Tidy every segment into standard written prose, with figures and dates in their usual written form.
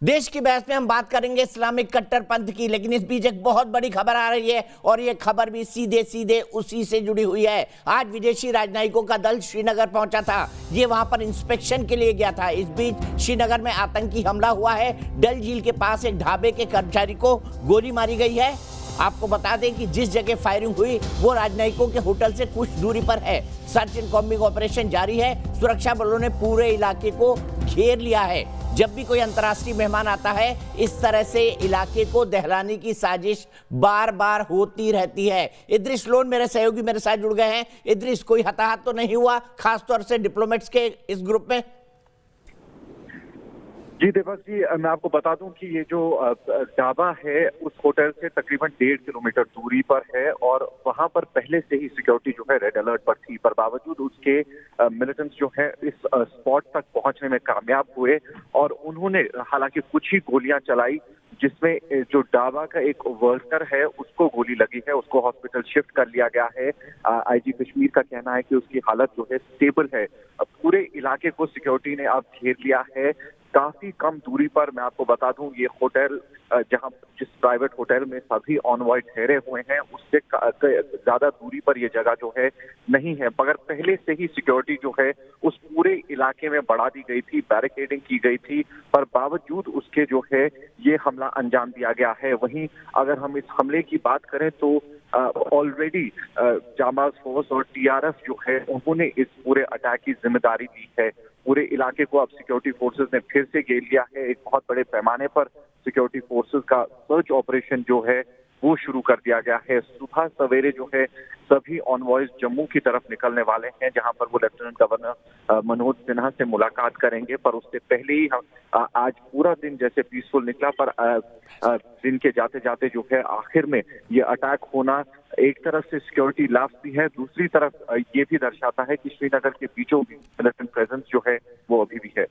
देश की बहस में हम बात करेंगे इस्लामिक कट्टरपंथ की, लेकिन इस बीच एक बहुत बड़ी खबर आ रही है और ये खबर भी सीधे सीधे उसी से जुड़ी हुई है। आज विदेशी राजनयिकों का दल श्रीनगर पहुंचा था। ये वहां पर इंस्पेक्शन के लिए गया था। इस बीच श्रीनगर में आतंकी हमला हुआ है। डल झील के पास एक ढाबे के कर्मचारी को गोली मारी गई है। आपको बता दें कि जिस जगह फायरिंग हुई वो राजनयिकों के होटल से कुछ दूरी पर है। सर्च एंड कॉम्बिंग ऑपरेशन जारी है। सुरक्षा बलों ने पूरे इलाके को घेर लिया है। जब भी कोई अंतर्राष्ट्रीय मेहमान आता है, इस तरह से इलाके को दहलाने की साजिश बार बार होती रहती है। इद्रिस लोन मेरे सहयोगी मेरे साथ जुड़ गए हैं। इद्रिस, कोई हताहत तो नहीं हुआ, खासतौर से डिप्लोमेट्स के इस ग्रुप में? जी देवक जी, मैं आपको बता दूं कि ये जो ढाबा है उस होटल से तकरीबन 1.5 किलोमीटर दूरी पर है और वहां पर पहले से ही सिक्योरिटी जो है रेड अलर्ट पर थी। पर बावजूद उसके मिलिटेंट्स जो है इस स्पॉट तक पहुंचने में कामयाब हुए और उन्होंने हालांकि कुछ ही गोलियां चलाई, जिसमें जो ढाबा का एक वर्कर है उसको गोली लगी है। उसको हॉस्पिटल शिफ्ट कर लिया गया है। आईजी कश्मीर का कहना है कि उसकी हालत जो है स्टेबल है। पूरे इलाके को सिक्योरिटी ने अब घेर लिया है। काफी कम दूरी पर मैं आपको बता दूं, ये होटल जहां जिस प्राइवेट होटल में सभी ऑनवॉय ठहरे हुए हैं उससे ज्यादा दूरी पर ये जगह जो है नहीं है, मगर पहले से ही सिक्योरिटी जो है उस पूरे इलाके में बढ़ा दी गई थी, बैरिकेडिंग की गई थी। पर बावजूद उसके जो है ये हमला अंजाम दिया गया है। वहीं अगर हम इस हमले की बात करें तो ऑलरेडी जामाज फोर्स और टीआरएफ जो है उन्होंने इस पूरे अटैक की जिम्मेदारी ली है। पूरे इलाके को अब सिक्योरिटी फोर्सेस ने फिर से घेर लिया है। एक बहुत बड़े पैमाने पर सिक्योरिटी फोर्सेस का सर्च ऑपरेशन जो है वो शुरू कर दिया गया है। सुबह सवेरे जो है सभी ऑनवॉयज जम्मू की तरफ निकलने वाले हैं, जहां पर वो लेफ्टिनेंट गवर्नर मनोज सिन्हा से मुलाकात करेंगे। पर उससे पहले ही आज पूरा दिन जैसे पीसफुल निकला, पर दिन के जाते जाते जो है आखिर में ये अटैक होना एक तरफ से सिक्योरिटी लैप्स भी है, दूसरी तरफ ये भी दर्शाता है कि श्रीनगर के बीचों बीच मिलिटेंट प्रेजेंस जो है वो अभी भी है।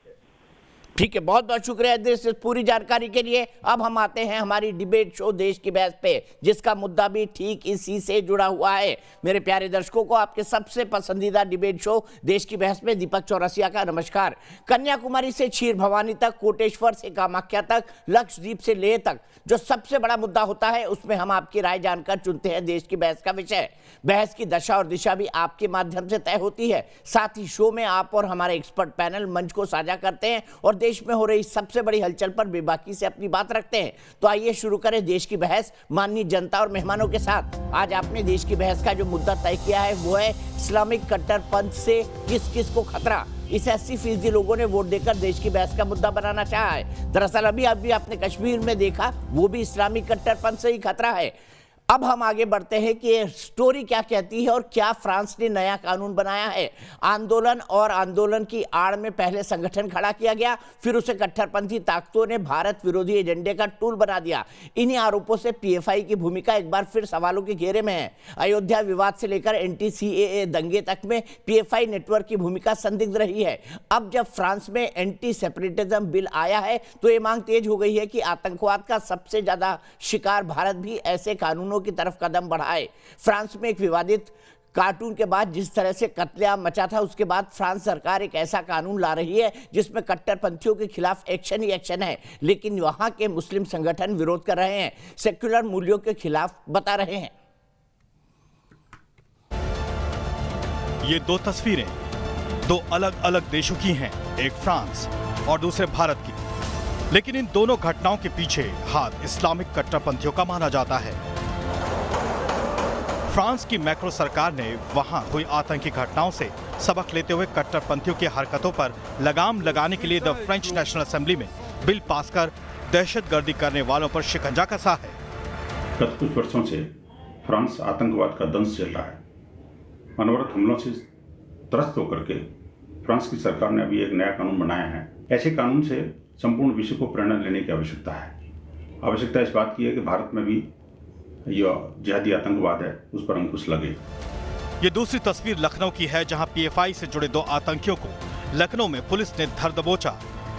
ठीक है, बहुत बहुत शुक्रिया इस पूरी जानकारी के लिए। अब हम आते हैं हमारी डिबेट शो देश की बहस पे, जिसका मुद्दा भी ठीक इसी से जुड़ा हुआ है। मेरे प्यारे दर्शकों को आपके सबसे पसंदीदा डिबेट शो देश की बहस में दीपक चौरसिया का नमस्कार। कन्याकुमारी से क्षीर भवानी तक, कोटेश्वर से कामाख्या तक, लक्षद्वीप से लेह तक जो सबसे बड़ा मुद्दा होता है उसमें हम आपकी राय जानकर चुनते हैं देश की बहस का विषय। बहस की दशा और दिशा भी आपके माध्यम से तय होती है। साथ ही शो में आप और हमारे एक्सपर्ट पैनल मंच को साझा करते हैं और देश में हो रही सबसे बड़ी हलचल पर बेबाकी से अपनी बात रखते हैं। तो आइए शुरू करें देश की बहस माननीय जनता और मेहमानों के साथ। आज आपने देश की बहस का जो मुद्दा तय किया है वो है इस्लामिक कट्टरपंथ से किस किस को खतरा। इस 80% लोगों ने वोट देकर देश की बहस का मुद्दा बनाना चाहा है। दरअसल अभी आपने कश्मीर में देखा, वो भी इस्लामिक कट्टरपंथ से ही खतरा है। अब हम आगे बढ़ते हैं कि ये स्टोरी क्या कहती है और क्या फ्रांस ने नया कानून बनाया है। आंदोलन और आंदोलन की आड़ में पहले संगठन खड़ा किया गया, फिर उसे कट्टरपंथी ताकतों ने भारत विरोधी एजेंडे का टूल बना दिया। इन्हीं आरोपों से पीएफआई की भूमिका एक बार फिर सवालों के घेरे में है। अयोध्या विवाद से लेकर एंटी-सीएए दंगे तक में पीएफआई नेटवर्क की भूमिका संदिग्ध रही है। अब जब फ्रांस में एंटी सेपरेटिज्म बिल आया है तो ये मांग तेज हो गई है कि आतंकवाद का सबसे ज्यादा शिकार भारत भी ऐसे कानूनों की तरफ कदम बढ़ाए। फ्रांस में एक विवादित कार्टून के बाद जिस तरह से कत्लेआम मचा था, उसके बाद फ्रांस सरकार एक ऐसा कानून ला रही है जिसमें कट्टरपंथियों के खिलाफ एक्शन ही एक्शन है। लेकिन वहां के मुस्लिम संगठन विरोध कर रहे हैं, सेक्युलर मूल्यों के खिलाफ बता रहे हैं। ये दो तस्वीरें दो अलग अलग देशों की हैं, एक फ्रांस और दूसरे भारत की। लेकिन इन दोनों घटनाओं के पीछे हाथ इस्लामिक कट्टरपंथियों का माना जाता है। फ्रांस की मैक्रो सरकार ने वहां हुई आतंकी घटनाओं से सबक लेते हुए कट्टरपंथियों की हरकतों पर लगाम लगाने के लिए द फ्रेंच नेशनल असेंबली में बिल पास कर दहशतगर्दी करने वालों पर शिकंजा कसा है। गत कुछ वर्षों से फ्रांस आतंकवाद का दंश झेल रहा है। अनवरत हमलों से त्रस्त होकर के फ्रांस की सरकार ने अभी एक नया कानून बनाया है। ऐसे कानून से संपूर्ण विश्व को प्रेरणा लेने की आवश्यकता है। आवश्यकता इस बात की है कि भारत में भी यह जिहादी आतंकवाद है उस पर अंकुश लगे। ये दूसरी तस्वीर लखनऊ की है, जहां पीएफआई से जुड़े दो आतंकियों को लखनऊ में पुलिस ने धर दबोचा।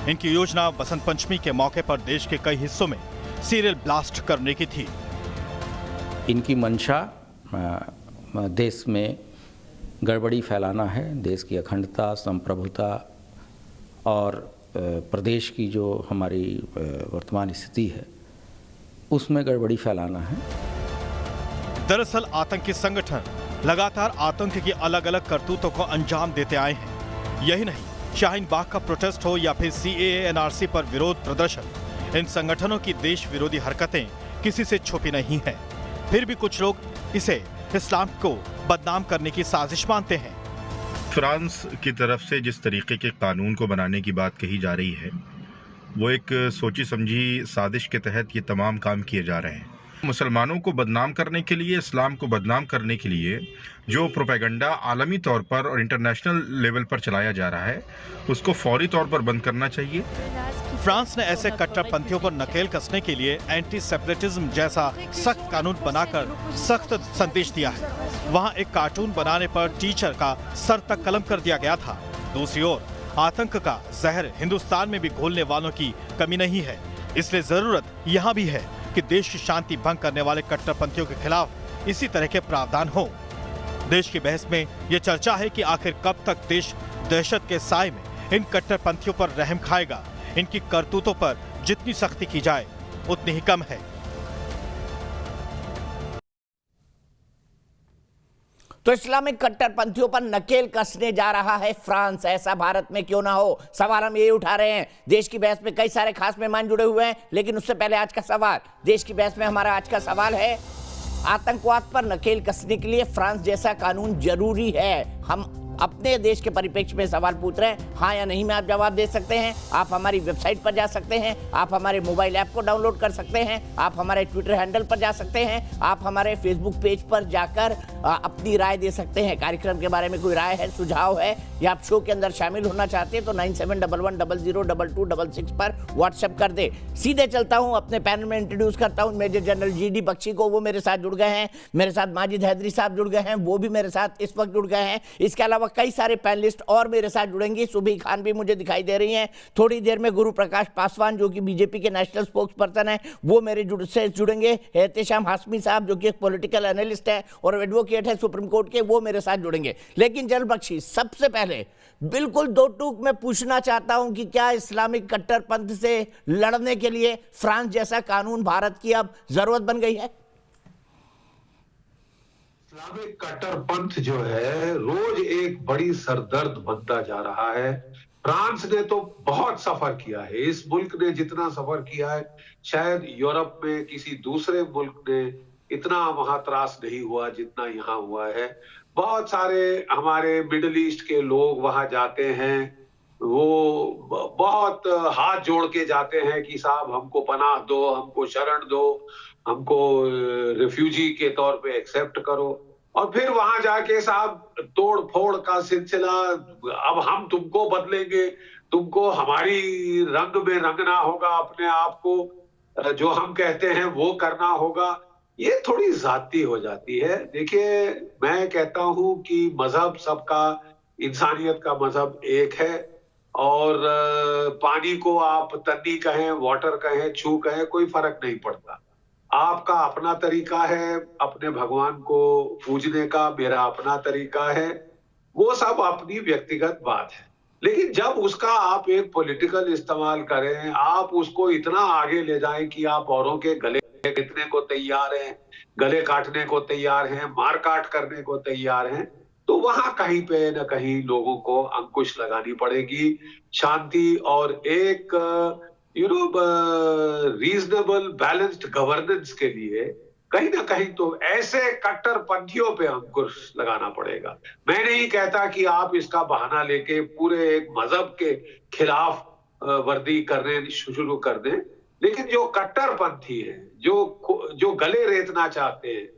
इनकी योजना बसंत पंचमी के मौके पर देश के कई हिस्सों में सीरियल ब्लास्ट करने की थी। इनकी मंशा देश में गड़बड़ी फैलाना है, देश की अखंडता, संप्रभुता और प्रदेश की जो हमारी वर्तमान स्थिति है उसमें गड़बड़ी फैलाना है। दरअसल आतंकी संगठन लगातार आतंक की अलग अलग करतूतों को अंजाम देते आए हैं। यही नहीं, शाहीन बाग का प्रोटेस्ट हो या फिर CAA NRC पर विरोध प्रदर्शन, इन संगठनों की देश विरोधी हरकतें किसी से छुपी नहीं हैं। फिर भी कुछ लोग इसे इस्लाम को बदनाम करने की साजिश मानते हैं। फ्रांस की तरफ से जिस तरीके के कानून को बनाने की बात कही जा रही है वो एक सोची समझी साजिश के तहत ये तमाम काम किए जा रहे हैं। मुसलमानों को बदनाम करने के लिए, इस्लाम को बदनाम करने के लिए जो प्रोपेगेंडा आलमी तौर पर और इंटरनेशनल लेवल पर चलाया जा रहा है उसको फौरी तौर पर बंद करना चाहिए। फ्रांस ने ऐसे कट्टरपंथियों पर नकेल कसने के लिए एंटी सेपरेटिज्म जैसा सख्त कानून बनाकर सख्त संदेश दिया है। वहां एक कार्टून बनाने पर टीचर का सर तक कलम कर दिया गया था। दूसरी ओर आतंक का जहर हिंदुस्तान में भी घोलने वालों की कमी नहीं है। इसलिए जरूरत यहाँ भी है कि देश की शांति भंग करने वाले कट्टरपंथियों के खिलाफ इसी तरह के प्रावधान हो। देश की बहस में यह चर्चा है कि आखिर कब तक देश दहशत के साए में इन कट्टरपंथियों पर रहम खाएगा। इनकी करतूतों पर जितनी सख्ती की जाए उतनी ही कम है। तो इस्लामिक कट्टरपंथियों पर नकेल कसने जा रहा है फ्रांस। ऐसा भारत में क्यों ना हो, सवाल हम ये उठा रहे हैं। देश की बहस में कई सारे खास मेहमान जुड़े हुए हैं, लेकिन उससे पहले आज का सवाल। देश की बहस में हमारा आज का सवाल है, आतंकवाद पर नकेल कसने के लिए फ्रांस जैसा कानून जरूरी है? हम अपने देश के परिप्रेक्ष्य में सवाल पूछ रहे हैं, हाँ या नहीं में आप जवाब दे सकते हैं। आप हमारी वेबसाइट पर जा सकते हैं, आप हमारे मोबाइल ऐप को डाउनलोड कर सकते हैं, आप हमारे ट्विटर हैंडल पर जा सकते हैं, आप हमारे फेसबुक पेज पर जाकर अपनी राय दे सकते हैं। कार्यक्रम के बारे में कोई राय है, सुझाव है, या आप शो के अंदर शामिल होना चाहते हैं तो 9711002266 पर व्हाट्सएप कर दे। सीधे चलता हूं, अपने पैनल में इंट्रोड्यूस करता हूं मेजर जनरल GD बख्शी को। वो मेरे साथ जुड़ गए हैं। मेरे साथ माजिद हैदरी साहब जुड़ गए हैं, वो भी मेरे साथ इस वक्त जुड़ गए हैं। इसके अलावा कई सारे पैनलिस्ट और मेरे साथ जुड़ेंगे। सुबह खान भी मुझे दिखाई दे रही हैं। थोड़ी देर में गुरु प्रकाश पासवान जो कि बीजेपी के नेशनल स्पोक्स पर्सन है, वो मेरे से जुड़ेंगे। एहतेशाम हाशमी साहब जो कि एक पॉलिटिकल एनालिस्ट है और एडवोकेट है सुप्रीम कोर्ट के, वो मेरे साथ जुड़ेंगे। लेकिन जनरल बख्शी, सबसे पहले बिल्कुल दो टूक में पूछना चाहता हूं कि क्या इस्लामिक कट्टरपंथ से लड़ने के लिए फ्रांस जैसा कानून भारत की अब जरूरत बन गई है? इस्लामिक कट्टरपंथ जो है रोज एक बड़ी सरदर्द बनता जा रहा है। फ्रांस ने तो बहुत सफर किया है। इस मुल्क ने जितना सफर किया है शायद यूरोप में किसी दूसरे मुल्क ने इतना वहां त्रास नहीं हुआ जितना यहाँ हुआ है। बहुत सारे हमारे मिडिल ईस्ट के लोग वहां जाते हैं, वो बहुत हाथ जोड़ के जाते हैं कि साहब हमको पनाह दो, हमको शरण दो, हमको रिफ्यूजी के तौर पे एक्सेप्ट करो। और फिर वहां जाके साहब तोड़ फोड़ का सिलसिला, अब हम तुमको बदलेंगे, तुमको हमारी रंग में रंगना होगा, अपने आप को जो हम कहते हैं वो करना होगा। ये थोड़ी जाती हो जाती है। देखिए, मैं कहता हूं कि मजहब सबका, इंसानियत का मजहब एक है और पानी को आप तन्नी कहें, वाटर कहें, छू कहें, कोई फर्क नहीं पड़ता। आपका अपना तरीका है अपने भगवान को पूजने का, मेरा अपना तरीका है, वो सब अपनी व्यक्तिगत बात है। लेकिन जब उसका आप एक पॉलिटिकल इस्तेमाल करें, आप उसको इतना आगे ले जाएं कि आप औरों के गले काटने को तैयार हैं, गले काटने को तैयार हैं, मार काट करने को तैयार हैं, तो वहां कहीं पे न कहीं लोगों को अंकुश लगानी पड़ेगी। शांति और एक रीजनेबल बैलेंस्ड गवर्नेंस के लिए कहीं ना कहीं तो ऐसे कट्टरपंथियों पे अंकुश लगाना पड़ेगा। मैं नहीं कहता कि आप इसका बहाना लेके पूरे एक मजहब के खिलाफ वर्दी करने शुरू कर दें, लेकिन जो कट्टरपंथी हैं, जो गले रेतना चाहते हैं,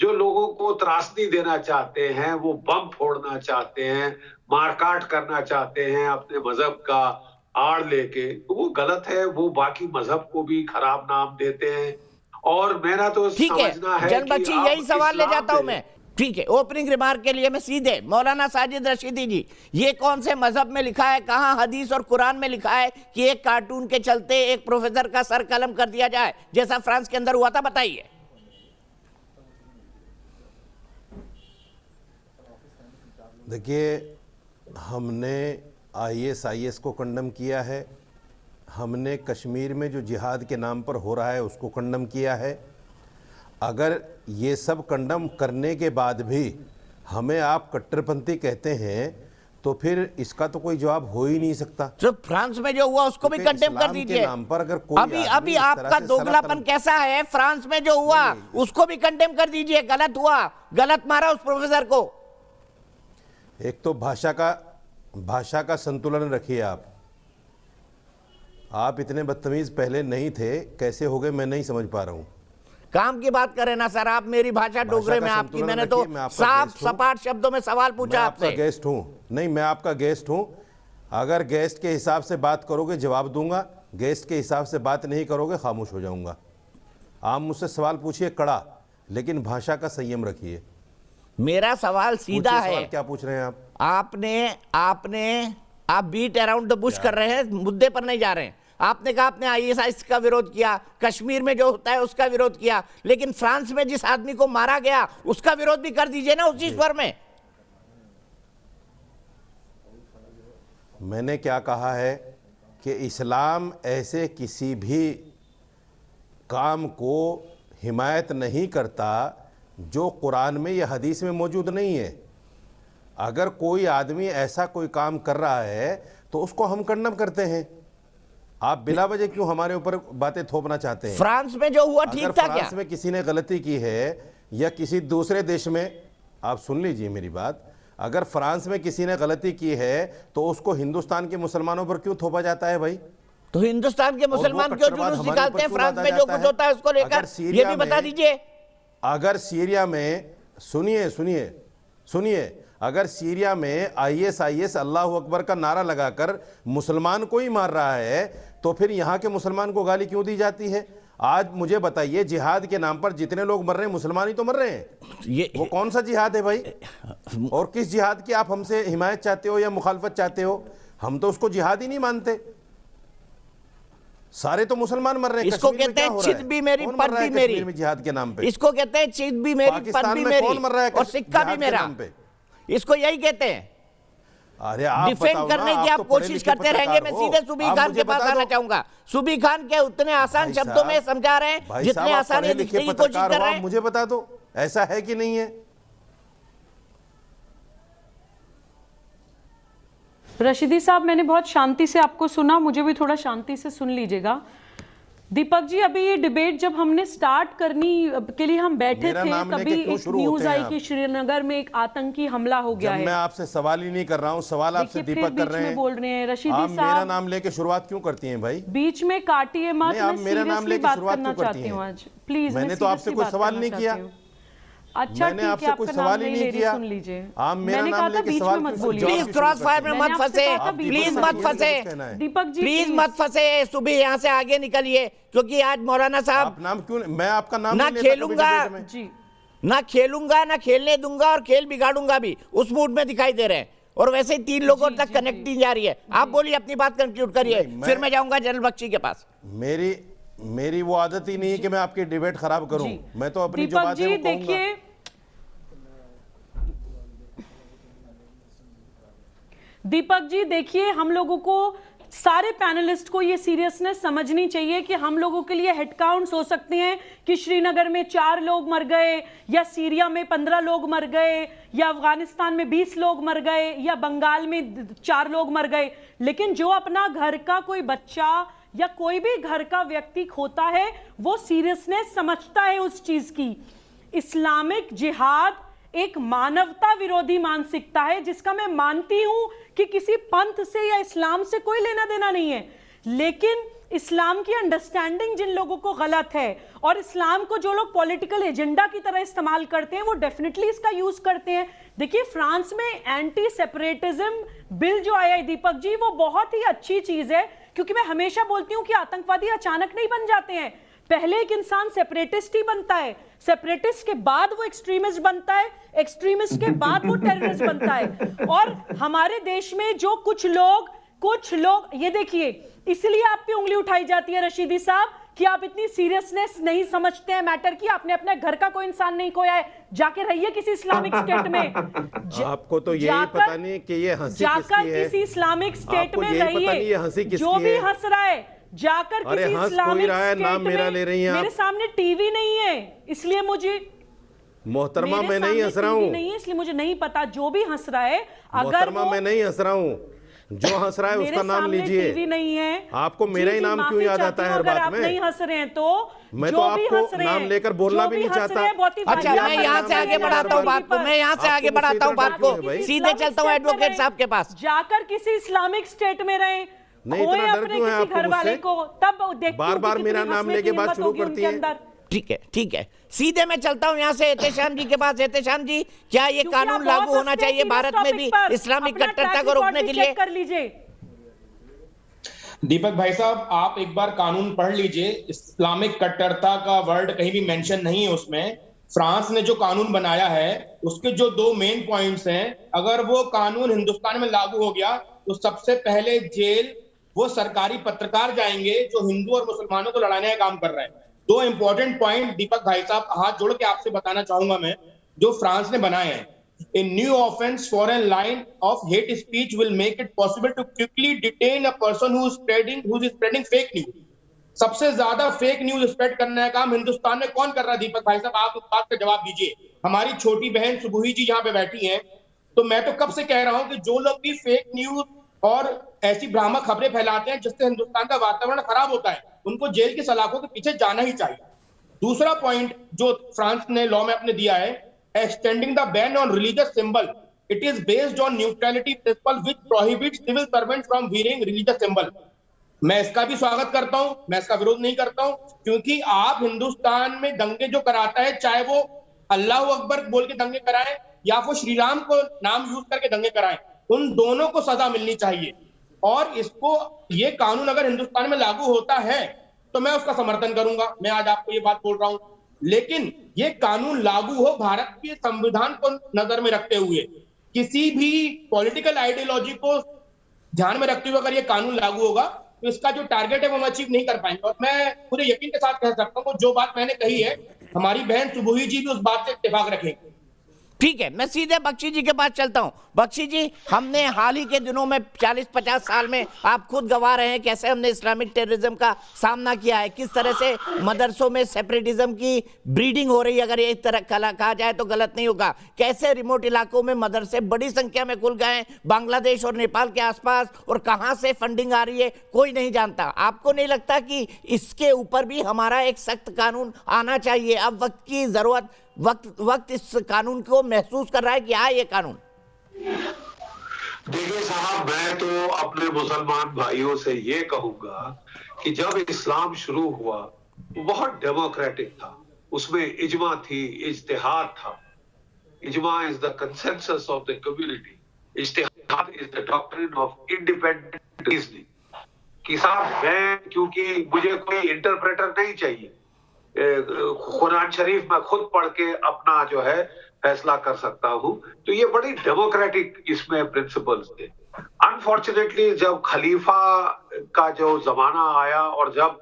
जो लोगों को त्रासदी देना चाहते हैं, वो बम फोड़ना चाहते हैं, मारकाट करना चाहते हैं अपने मजहब का आड़ लेके, तो वो गलत है। वो बाकी मजहब को भी खराब नाम देते हैं। और मेरा तो समझना है जन बच्ची, यही सवाल ले जाता हूं मैं। ठीक है, ओपनिंग रिमार्क के लिए मैं सीधे मौलाना साजिद रशीदी जी, ये कौन से मजहब में लिखा है, कहां हदीस और कुरान में लिखा है कि एक कार्टून के चलते एक प्रोफेसर का सर कलम कर दिया जाए, जैसा फ्रांस के अंदर हुआ था? बताइए। देखिए, हमने ISIS को कंडम किया है, हमने कश्मीर में जो जिहाद के नाम पर हो रहा है उसको कंडम किया है। अगर ये सब कंडम करने के बाद भी हमें आप कट्टरपंथी कहते हैं तो फिर इसका तो कोई जवाब हो ही नहीं सकता। तो फ्रांस में जो हुआ उसको भी कंडेम कर दीजिए। नाम पर अगर कोई अभी आपका दोगलापन कैसा है, फ्रांस में जो हुआ उसको भी कंडेम कर दीजिए। गलत हुआ, गलत मारा उस प्रोफेसर को। एक तो भाषा का संतुलन रखिए। आप इतने बदतमीज पहले नहीं थे, कैसे हो गए मैं नहीं समझ पा रहा हूं। काम की बात करें ना सर, आप मेरी भाषा डोगरे में आपकी, मैंने तो साफ सपाट शब्दों में सवाल पूछा आपसे। मैं आपका गेस्ट हूं। नहीं, मैं आपका गेस्ट हूं। अगर गेस्ट के हिसाब से बात करोगे जवाब दूंगा, गेस्ट के हिसाब से बात नहीं करोगे खामोश हो जाऊंगा। आप मुझसे सवाल पूछिए कड़ा, लेकिन भाषा का संयम रखिए। मेरा सवाल सीधा है। क्या पूछ रहे हैं आप बीट अराउंड द बुश कर रहे हैं, मुद्दे पर नहीं जा रहे हैं। आपने कहा आपने आईएसआईएस का विरोध किया, कश्मीर में जो होता है उसका विरोध किया, लेकिन फ्रांस में जिस आदमी को मारा गया उसका विरोध भी कर दीजिए ना उसी स्वर में। मैंने क्या कहा है कि इस्लाम ऐसे किसी भी काम को हिमायत नहीं करता जो कुरान में या हदीस में मौजूद नहीं है। अगर कोई आदमी ऐसा कोई काम कर रहा है तो उसको हम कंडम करते हैं। आप बिला वजह क्यों हमारे ऊपर बातें थोपना चाहते हैं? फ्रांस में जो हुआ ठीक था क्या? फ्रांस में किसी ने गलती की है या किसी दूसरे देश में, आप सुन लीजिए मेरी बात, अगर फ्रांस में किसी ने गलती की है तो उसको हिंदुस्तान के मुसलमानों पर क्यों थोपा जाता है भाई? तो हिंदुस्तान के मुसलमान क्यों जुलूस निकालते हैं फ्रांस में जो कुछ होता है उसको लेकर, ये भी बता दीजिए। अगर सीरिया में, सुनिए, अगर सीरिया में आईएसआईएस अल्लाह अकबर का नारा लगाकर मुसलमान को ही मार रहा है तो फिर यहाँ के मुसलमान को गाली क्यों दी जाती है? आज मुझे बताइए, जिहाद के नाम पर जितने लोग मर रहे हैं मुसलमान ही तो मर रहे हैं। वो कौन सा जिहाद है भाई? और किस जिहाद की आप हमसे हिमायत चाहते हो या मुखालफत चाहते हो? हम तो उसको जिहाद ही नहीं मानते। सारे तो मुसलमान मर रहे हैं। इसको कहते हैं चित भी मेरी पद भी मेरी, जिहाद के नाम पे इसको कहते हैं चित भी मेरी पद भी मेरी, कौन मर रहा है और सिक्का भी मेरा, इसको यही कहते हैं। अरे आप डिफेंड करने की आप कोशिश करते रहेंगे। मैं सीधे सुबी खान के पास आना चाहूंगा। सुबी खान के उतने आसान शब्दों में समझा रहे हैं जितने आसानी लिखने की कोशिश कर रहे हैं। मुझे बता दो ऐसा है कि नहीं है? रशीदी साहब, मैंने बहुत शांति से आपको सुना, मुझे भी थोड़ा शांति से सुन लीजिएगा। दीपक जी, अभी ये डिबेट जब हमने स्टार्ट करनी के लिए हम बैठे थे, तभी एक न्यूज आई कि श्रीनगर में एक आतंकी हमला हो गया है। मैं आपसे सवाल ही नहीं कर रहा हूँ, सवाल आपसे दीपक कर रहे हैं। बोल रहे हैं रशीदी साहब, आप मेरा नाम लेके शुरुआत क्यों करती हैं भाई? बीच में काटिए मत, मैं मेरा नाम लेके शुरुआत क्यों करती हैं? आज प्लीज, मैंने तो आपसे कोई सवाल नहीं किया। अच्छा, मैंने आपसे कोई सवाल ही नहीं किया। सुन लीजिए, आप मेरा नाम लेके सवाल मत बोलिए। प्लीज क्रॉस फायर में मत फंसे, प्लीज मत फंसे दीपक जी, प्लीज मत फंसे। सुबह यहाँ से आगे निकलिए, क्योंकि आज मौलाना साहब नाम क्यों, मैं आपका नाम ना खेलूंगा जी, ना खेलूंगा, ना खेलने दूंगा, और खेल बिगाड़ूंगा भी, उस मूड में दिखाई दे रहे हैं। और वैसे ही 3 लोगों तक कनेक्टिंग जा रही है। आप बोलिए, अपनी बात कंक्लूड करिए, फिर मैं जाऊंगा जनरल बख्शी के पास। मेरी वो आदत ही नहीं है कि मैं आपकी डिबेट खराब करूं। मैं तो अपनी जो बात है वो कहूंगा। दीपक जी देखिए, हम लोगों को, सारे पैनलिस्ट को ये सीरियसनेस समझनी चाहिए कि हम लोगों के लिए हेड काउंट्स हो सकते हैं कि श्रीनगर में 4 लोग मर गए, या सीरिया में 15 लोग मर गए, या अफगानिस्तान में 20 लोग मर गए, या बंगाल में 4 लोग मर गए, लेकिन जो अपना घर का कोई बच्चा या कोई भी घर का व्यक्ति खोता है वो सीरियसनेस समझता है उस चीज की। इस्लामिक जिहाद एक मानवता विरोधी मानसिकता है, जिसका मैं मानती हूं कि किसी पंथ से या इस्लाम से कोई लेना देना नहीं है, लेकिन इस्लाम की अंडरस्टैंडिंग जिन लोगों को गलत है और इस्लाम को जो लोग पॉलिटिकल एजेंडा की तरह इस्तेमाल करते हैं वो डेफिनेटली इसका यूज करते हैं। देखिए, फ्रांस में एंटी सेपरेटिज्म बिल जो आया है दीपक जी, वो बहुत ही अच्छी चीज है, क्योंकि मैं हमेशा बोलती हूं कि आतंकवादी अचानक नहीं बन जाते हैं। पहले एक इंसान सेपरेटिस्ट ही बनता है, सेपरेटिस्ट के बाद वो एक्सट्रीमिस्ट बनता है, एक्सट्रीमिस्ट के बाद वो टेररिस्ट बनता है। और हमारे देश में जो कुछ लोग ये देखिए, इसलिए आप पे उंगली उठाई जाती है रशीदी साहब कि आप इतनी सीरियसनेस नहीं समझते हैं मैटर की। आपने अपने घर का कोई इंसान नहीं खोया है, जाके रहिए किसी इस्लामिक स्टेट में। आपको तो यही पता नहीं कि ये हंसी किसकी है। किसी इस्लामिक स्टेट में रहिए, हंसी जो भी हंस रहा है जाकर अरे किसी हंस कोई इस्लामिक रहा है, नाम स्टेट मेरा में, ले रही हैं मेरे आप। सामने टीवी नहीं है इसलिए मुझे मोहतरमा मेरे मैं नहीं सामने हंस रहा टीवी हूँ, नहीं है इसलिए मुझे नहीं पता। जो भी हंस रहा है, अगर मोहतरमा वो मैं नहीं हंस रहा हूँ, जो हंस रहा है मेरे उसका नाम सामने लीजिए। टीवी नहीं है, आपको मेरा ही नाम क्यों माफी याद चाहती आता है हूं हर अगर बात आप में? नहीं हंस रहे हैं तो मैं जो तो भी आपको हंस रहे नाम हैं, लेकर बोलना जो भी नहीं हंस चाहता। रहे हैं, बहुत ही अच्छा, आप मैं मेरा यहाँ नाम से आगे लेकर बढ़ाता हूँ बात को, मैं यहाँ से आगे बढ़ाता हूँ बात को, भाई। सीधे चलता हूँ एडवोकेट साहब के पास। जाकर किसी इस्लामिक स्टेट में रहे, नहीं, इतना खोए डर अपने क्यों है किसी आपको घर वाले मुझसे? को, तब देखती हूं बार-बार कि मेरा कितनी नाम हंसने लेके की बात हिम्मत शुरू होगी करती उनके हैं। अंदर। ठीक है, सीधे मैं चलता हूँ यहाँ से एहतेशाम जी के पास। एहतेशाम जी, क्या ये क्योंकि कानून आप लागू बहुत होना हंसते हैं चाहिए सीरियस भारत में टॉपिक भी पर। इस्लामिक अपना कट्टरता ट्रैक को रिकॉर्ड रोकने भी के लिए? चेक कर लीजिए। दीपक भाई साहब, आप एक बार कानून पढ़ लीजिए। इस्लामिक कट्टरता का वर्ड कहीं भी मेंशन नहीं है उसमें। फ्रांस ने जो कानून बनाया है उसके जो 2 मेन पॉइंट्स हैं, अगर वो कानून हिंदुस्तान में लागू हो गया तो सबसे पहले जेल वो सरकारी पत्रकार जाएंगे जो हिंदू और मुसलमानों को लड़ाने का काम कर रहे हैं। 2 इंपॉर्टेंट पॉइंट दीपक भाई साहब, हाथ जोड़ के आपसे बताना चाहूंगा मैं, जो फ्रांस ने बनाए हैं। A new offense for a line of hate speech will make it possible to quickly detain a person who is spreading fake news. सबसे ज्यादा फेक न्यूज स्प्रेड करने का काम हिंदुस्तान में कौन कर रहा है? दीपक भाई साहब, आप इस बात का जवाब दीजिए। हमारी छोटी बहन सुबुही जी यहाँ पे बैठी हैं, तो मैं तो कब से कह रहा हूं कि जो लोग भी फेक न्यूज और ऐसी भ्रामक खबरें फैलाते हैं जिससे हिंदुस्तान का वातावरण खराब होता है, उनको जेल की सलाखों के पीछे जाना ही चाहिए। दूसरा पॉइंट जो फ्रांस ने लॉ में अपने दिया है, extending the ban on religious symbol. It is based on neutrality principle which prohibits civil servants from wearing religious symbol. मैं इसका भी स्वागत करता हूं, मैं इसका विरोध नहीं करता हूं, क्योंकि आप हिंदुस्तान में दंगे जो कराता है, चाहे वो अल्लाह अकबर बोल के दंगे कराएं या वो श्री राम को नाम यूज करके दंगे कराएं, उन दोनों को सजा मिलनी चाहिए। और इसको, ये कानून अगर हिंदुस्तान में लागू होता है तो मैं उसका समर्थन करूंगा। मैं आज आपको ये बात बोल रहा हूं, लेकिन ये कानून लागू हो भारत के संविधान को नजर में रखते हुए, किसी भी पॉलिटिकल आइडियोलॉजी को ध्यान में रखते हुए अगर ये कानून लागू होगा तो इसका जो टारगेट है वो हम अचीव नहीं कर पाएंगे। और मैं पूरे यकीन के साथ कह सकता हूं, जो बात मैंने कही है, हमारी बहन सुबुही जी भी उस बात से इत्तेफाक रखेंगे। ठीक है, मैं सीधे बख्शी जी के पास चलता हूं। बख्शी जी, हमने हाल ही के दिनों में 40-50 साल में, आप खुद गवा रहे हैं कैसे हमने इस्लामिक टेररिज्म का सामना किया है, किस तरह से मदरसों में सेपरेटिज्म की ब्रीडिंग हो रही है, अगर ये इस तरह कहा जाए तो गलत नहीं होगा। कैसे रिमोट इलाकों में मदरसे बड़ी संख्या में खुल गए हैं, बांग्लादेश और नेपाल के आसपास, और कहां से फंडिंग आ रही है कोई नहीं जानता। आपको नहीं लगता कि इसके ऊपर भी हमारा एक सख्त कानून आना चाहिए? अब वक्त की जरूरत, वक्त इस कानून को महसूस कर रहा है कि हाँ, ये कानून। देखिए साहब, मैं तो अपने मुसलमान भाइयों से ये कहूंगा कि जब इस्लाम शुरू हुआ वो बहुत डेमोक्रेटिक था, उसमें इजमा थी, इज्तिहाद था। इजमा is the consensus of the community, इज्तिहाद is the doctrine of independent reasoning. कि साहब, मैं, क्योंकि मुझे कोई इंटरप्रेटर नहीं चाहिए, कुरान शरीफ में खुद पढ़ के अपना जो है फैसला कर सकता हूं, तो ये बड़ी डेमोक्रेटिक इसमें प्रिंसिपल्स थे। अनफॉर्चुनेटली जब खलीफा का जो जमाना आया और जब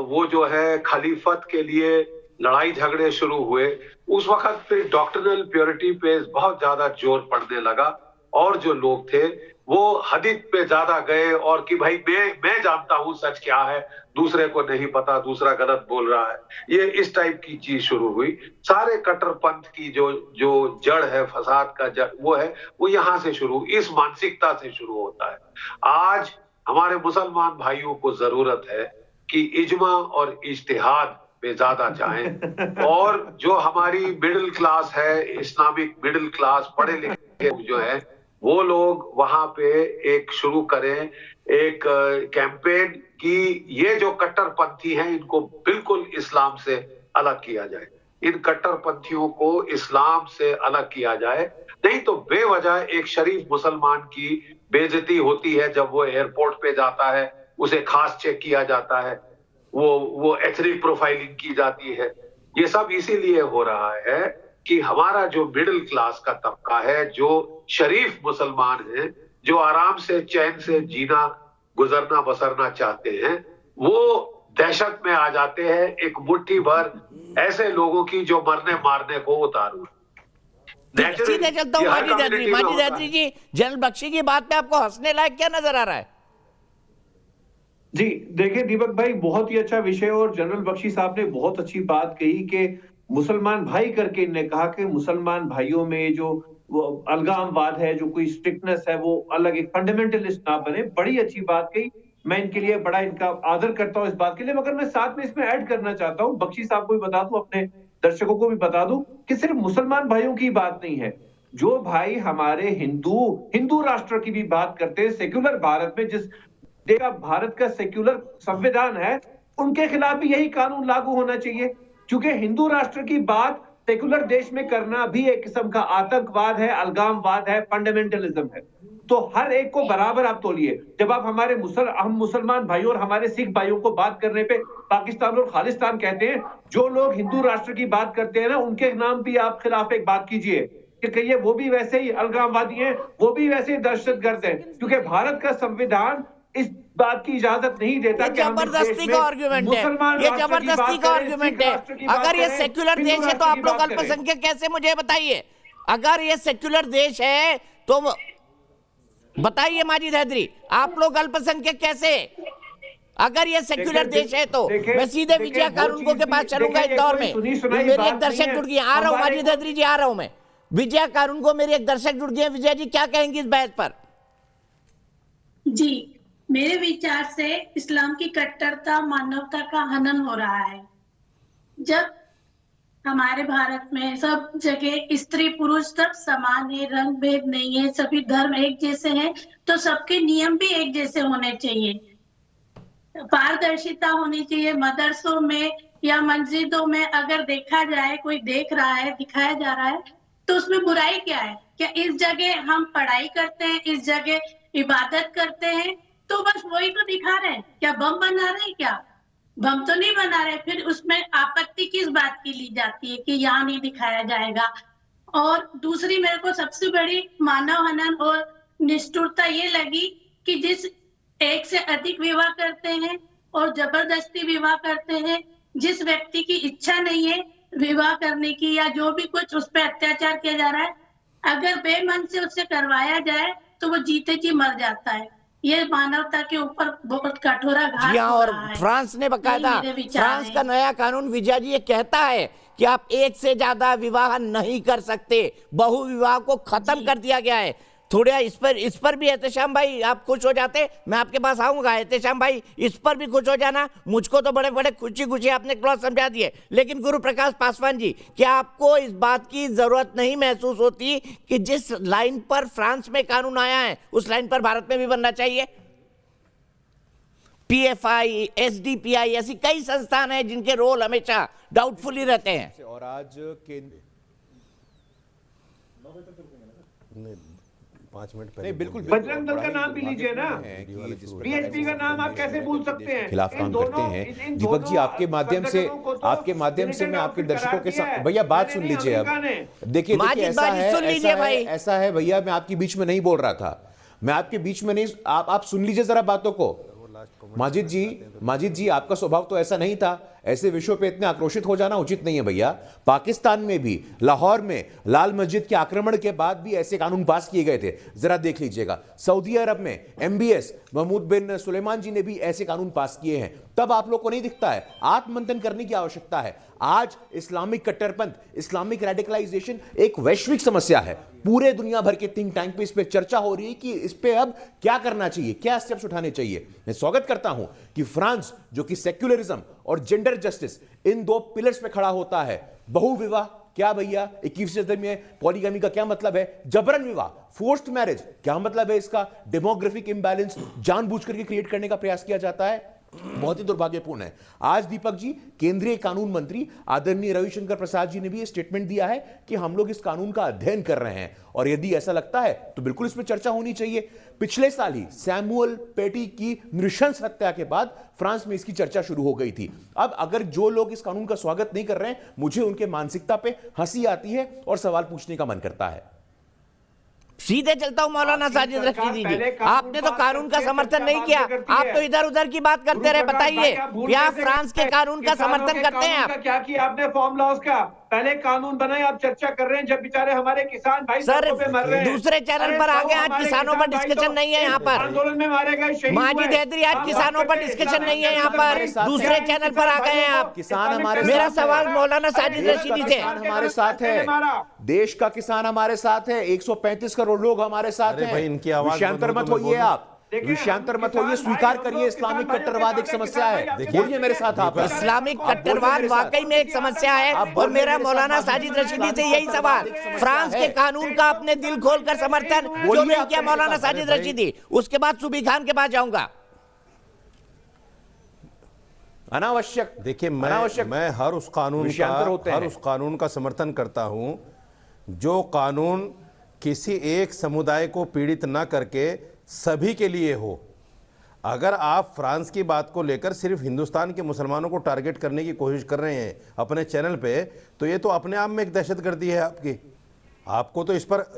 वो जो है खलीफत के लिए लड़ाई झगड़े शुरू हुए, उस वक्त फिर डॉक्ट्रिनल प्योरिटी पे बहुत ज्यादा जोर पड़ने लगा, और जो लोग थे वो हदीत पे ज्यादा गए, और कि भाई मैं जानता हूं सच क्या है, दूसरे को नहीं पता, दूसरा गलत बोल रहा है, ये इस टाइप की चीज शुरू हुई। सारे कट्टरपंथ की जो जड़ है, फसाद का जड़ वो है, वो यहां से शुरू, इस मानसिकता से शुरू होता है। आज हमारे मुसलमान भाइयों को जरूरत है कि इजमा और इज्तिहाद पे ज्यादा जाएं, और जो हमारी मिडिल क्लास है, इस्लामिक मिडिल क्लास, पढ़े लिखे जो है, वो लोग वहां पे एक शुरू करें एक कैंपेन कि ये जो कट्टरपंथी हैं इनको बिल्कुल इस्लाम से अलग किया जाए, इन कट्टरपंथियों को इस्लाम से अलग किया जाए। नहीं तो बेवजह एक शरीफ मुसलमान की बेइज्जती होती है जब वो एयरपोर्ट पे जाता है, उसे खास चेक किया जाता है, वो एथनिक प्रोफाइलिंग की जाती है। ये सब इसीलिए हो रहा है कि हमारा जो मिडिल क्लास का तबका है, जो शरीफ मुसलमान हैं, जो आराम से चैन से जीना गुजरना बसरना चाहते हैं, वो दहशत में आ जाते हैं एक मुट्ठी भर ऐसे लोगों की जो मरने मारने को उतारू। सीधे चलता हूँ माजी दादरी जी, जनरल बख्शी की बात पे आपको हंसने लायक क्या नजर आ रहा है? जी देखिए दीपक भाई, बहुत ही अच्छा विषय, और जनरल बख्शी साहब ने बहुत अच्छी बात कही कि मुसलमान भाई करके इन्होंने कहा कि मुसलमान भाइयों में जो वो अलगामवाद है, जो कोई स्ट्रिक्टनेस है, वो अलग एक फंडामेंटलिस्ट ना बने। बड़ी अच्छी बात कही, मैं इनके लिए बड़ा इनका आदर करता हूं इस बात के लिए। मगर मैं साथ में इसमें ऐड करना चाहता हूं, बख्शी साहब को भी बता दूं, अपने दर्शकों को भी बता दूं कि सिर्फ मुसलमान भाइयों की बात नहीं है। जो भाई हमारे हिंदू राष्ट्र की भी बात करते हैं, सेक्युलर भारत में, जिस देखा भारत का सेक्युलर संविधान है, उनके खिलाफ भी यही कानून लागू होना चाहिए। क्योंकि हिंदू राष्ट्र की बात सेक्युलर देश में करना भी एक किस्म का आतंकवाद है, अलगामवाद है, फंडामेंटलिज्म है। तो हर एक को बराबर आप तोलिए। जब आप हमारे हम मुसलमान भाइयों और हमारे सिख भाइयों को बात करने पे पाकिस्तान और खालिस्तान कहते हैं, जो लोग हिंदू राष्ट्र की बात करते हैं ना, उनके नाम भी आप खिलाफ एक बात कीजिए कि कहिए वो भी वैसे ही अलगामवादी हैं, वो भी वैसे ही दहशतगर्द हैं। क्योंकि भारत का संविधान इस बात की इजाजत नहीं देता कि जबरदस्ती का आर्गुमेंट है, ये जबरदस्ती का आर्गुमेंट है। अगर ये सेक्युलर देश है तो आप लोग अल्पसंख्यक कैसे, मुझे बताइए। अगर ये सेक्युलर देश है तो बताइए माजिद हैदरी, आप लोग अल्पसंख्यक कैसे? अगर ये सेक्युलर देश है तो मैं सीधे विजय कानूनगो के पास चलूंगा इंदौर में। मेरी एक दर्शक जुड़ गई, आ रहा हूं माजिद हैदरी जी, आ रहा हूं मैं। विजय कानूनगो मेरी एक दर्शक जुड़ गई है। विजय जी क्या कहेंगी इस बहस पर? जी, मेरे विचार से इस्लाम की कट्टरता मानवता का हनन हो रहा है। जब हमारे भारत में सब जगह स्त्री पुरुष सब समान है, रंग भेद नहीं है, सभी धर्म एक जैसे हैं, तो सबके नियम भी एक जैसे होने चाहिए। पारदर्शिता होनी चाहिए। मदरसों में या मस्जिदों में अगर देखा जाए, कोई देख रहा है, दिखाया जा रहा है, तो उसमें बुराई क्या है? क्या इस जगह हम पढ़ाई करते हैं, इस जगह इबादत करते हैं, तो बस वही तो दिखा रहे हैं? क्या बम बना रहे हैं? क्या बम तो नहीं बना रहे। फिर उसमें आपत्ति किस बात की ली जाती है कि यहाँ नहीं दिखाया जाएगा? और दूसरी मेरे को सबसे बड़ी मानव हनन और निष्ठुरता ये लगी कि जिस एक से अधिक विवाह करते हैं और जबरदस्ती विवाह करते हैं, जिस व्यक्ति की इच्छा नहीं है विवाह करने की या जो भी कुछ उस पर अत्याचार किया जा रहा है, अगर बेमन से उससे करवाया जाए तो वो जीते जी मर जाता है। ये मानवता के ऊपर बहुत कठोराघात हो और फ्रांस ने बकायदा, फ्रांस का नया कानून विजय जी ये कहता है कि आप एक से ज्यादा विवाह नहीं कर सकते, बहु विवाह को खत्म कर दिया गया है। थोड़ा इस पर भी एहतेशाम भाई आप खुश हो जाते, मैं आपके पास आऊंगा। एहतेशाम भाई इस पर भी खुश हो जाना। मुझको तो बड़े बड़े खुशी आपने क्लॉज समझा दिए, लेकिन गुरु प्रकाश पासवान जी, क्या आपको इस बात की जरूरत नहीं महसूस होती कि जिस लाइन पर फ्रांस में कानून आया है उस लाइन पर भारत में भी बनना चाहिए? PFI, SDPI ऐसी कई संस्थान हैं जिनके रोल हमेशा डाउटफुल ही रहते हैं। और आज 5 मिनट पहले बिल्कुल बजरंग दल का नाम भी लीजिए ना, BHP का नाम आप कैसे भूल सकते हैं? खिलाफ काम करते हैं। दीपक जी आपके माध्यम से मैं आपके दर्शकों के साथ, भैया बात सुन लीजिए। अब देखिए ऐसा है भैया, मैं आपके बीच में नहीं बोल रहा था, मैं आपके बीच में नहीं, आप सुन लीजिए जरा बातों को। माजिद जी आपका स्वभाव तो ऐसा नहीं था, ऐसे विषयों पे इतने आक्रोशित हो जाना उचित नहीं है भैया। पाकिस्तान में भी लाहौर में लाल मस्जिद के आक्रमण के बाद भी ऐसे कानून पास किए गए थे, जरा देख लीजिएगा। सऊदी अरब में MBS महमूद बिन सुलेमान जी ने भी ऐसे कानून पास किए हैं, तब आप लोग को नहीं दिखता है। आत्ममंथन करने की आवश्यकता है। आज इस्लामिक कट्टरपंथ, इस्लामिक रेडिकलाइजेशन एक वैश्विक समस्या है। पूरे दुनिया भर के थिंक टैंक पे इस पे चर्चा हो रही है कि इस पे अब क्या करना चाहिए, क्या स्टेप्स उठाने चाहिए। मैं स्वागत करता हूं कि फ्रांस जो कि सेक्युलरिज्म और जेंडर जस्टिस इन दो पिलर्स पे खड़ा होता है। बहुविवाह क्या भैया, 21वीं सदी में पॉलीगैमी का क्या मतलब है? जबरन विवाह, फोर्स्ड मैरिज क्या मतलब है इसका? डेमोग्राफिक इंबैलेंस जानबूझ करके क्रिएट करने का प्रयास किया जाता है, बहुत ही दुर्भाग्यपूर्ण है। आज दीपक जी, केंद्रीय कानून मंत्री आदरणीय रविशंकर प्रसाद जी ने भी स्टेटमेंट दिया है कि हम लोग इस कानून का अध्ययन कर रहे हैं और यदि ऐसा लगता है तो बिल्कुल इस पर चर्चा होनी चाहिए। पिछले साल ही सैमुअल पेटी की नृशंस हत्या के बाद फ्रांस में इसकी चर्चा शुरू हो गई थी। अब अगर जो लोग इस कानून का स्वागत नहीं कर रहे हैं, मुझे उनके मानसिकता पे हंसी आती है और सवाल पूछने का मन करता है। सीधे चलता हूं मौलाना साजिद रशीदी जी, आपने तो कानून का समर्थन नहीं किया, आप तो इधर उधर की बात करते रहे। बताइए क्या फ्रांस के कानून का समर्थन करते हैं आप? क्या किया आपने फॉर्म लॉज का? पहले कानून बनाए, आप चर्चा कर रहे हैं जब बेचारे हमारे किसान भाई सर सड़कों पे मर रहे हैं। दूसरे चैनल पर आ गए, आज किसानों पर डिस्कशन नहीं है यहाँ पर। आंदोलन में मारे गए शहीद माजिद हैदरी, आज किसानों पर डिस्कशन नहीं है यहाँ पर, दूसरे चैनल पर आ गए हैं आप। किसान हमारे मेरा सवाल मौलाना साजिद रशीदी से, हमारे साथ है, देश का किसान हमारे साथ है, 135 करोड़ लोग हमारे साथ हैं। भाई इनकी आवाज विषयांतर मत होइए आप, विषयांतर मत होइए, स्वीकार करिए इस्लामिक कट्टरवाद एक समस्या है। बोलिए मेरे साथ आप। इस्लामिक कट्टरवाद वाकई में एक समस्या है, और मेरा मौलाना साजिद रशीदी से यही सवाल, फ्रांस के कानून का अपने दिल खोलकर समर्थन क्यों नहीं किया मौलाना साजिद रशीदी? उसके बाद सुबी खान के पास जाऊंगा। अनावश्यक, देखिए मैं हर उस कानून का समर्थन करता हूं जो कानून किसी एक समुदाय को पीड़ित ना करके सभी के लिए हो। अगर आप फ्रांस की बात को लेकर सिर्फ हिंदुस्तान के मुसलमानों को टारगेट करने की कोशिश कर रहे हैं अपने चैनल पे, तो ये तो अपने आप में एक दहशतगर्दी है आपकी। आपको तो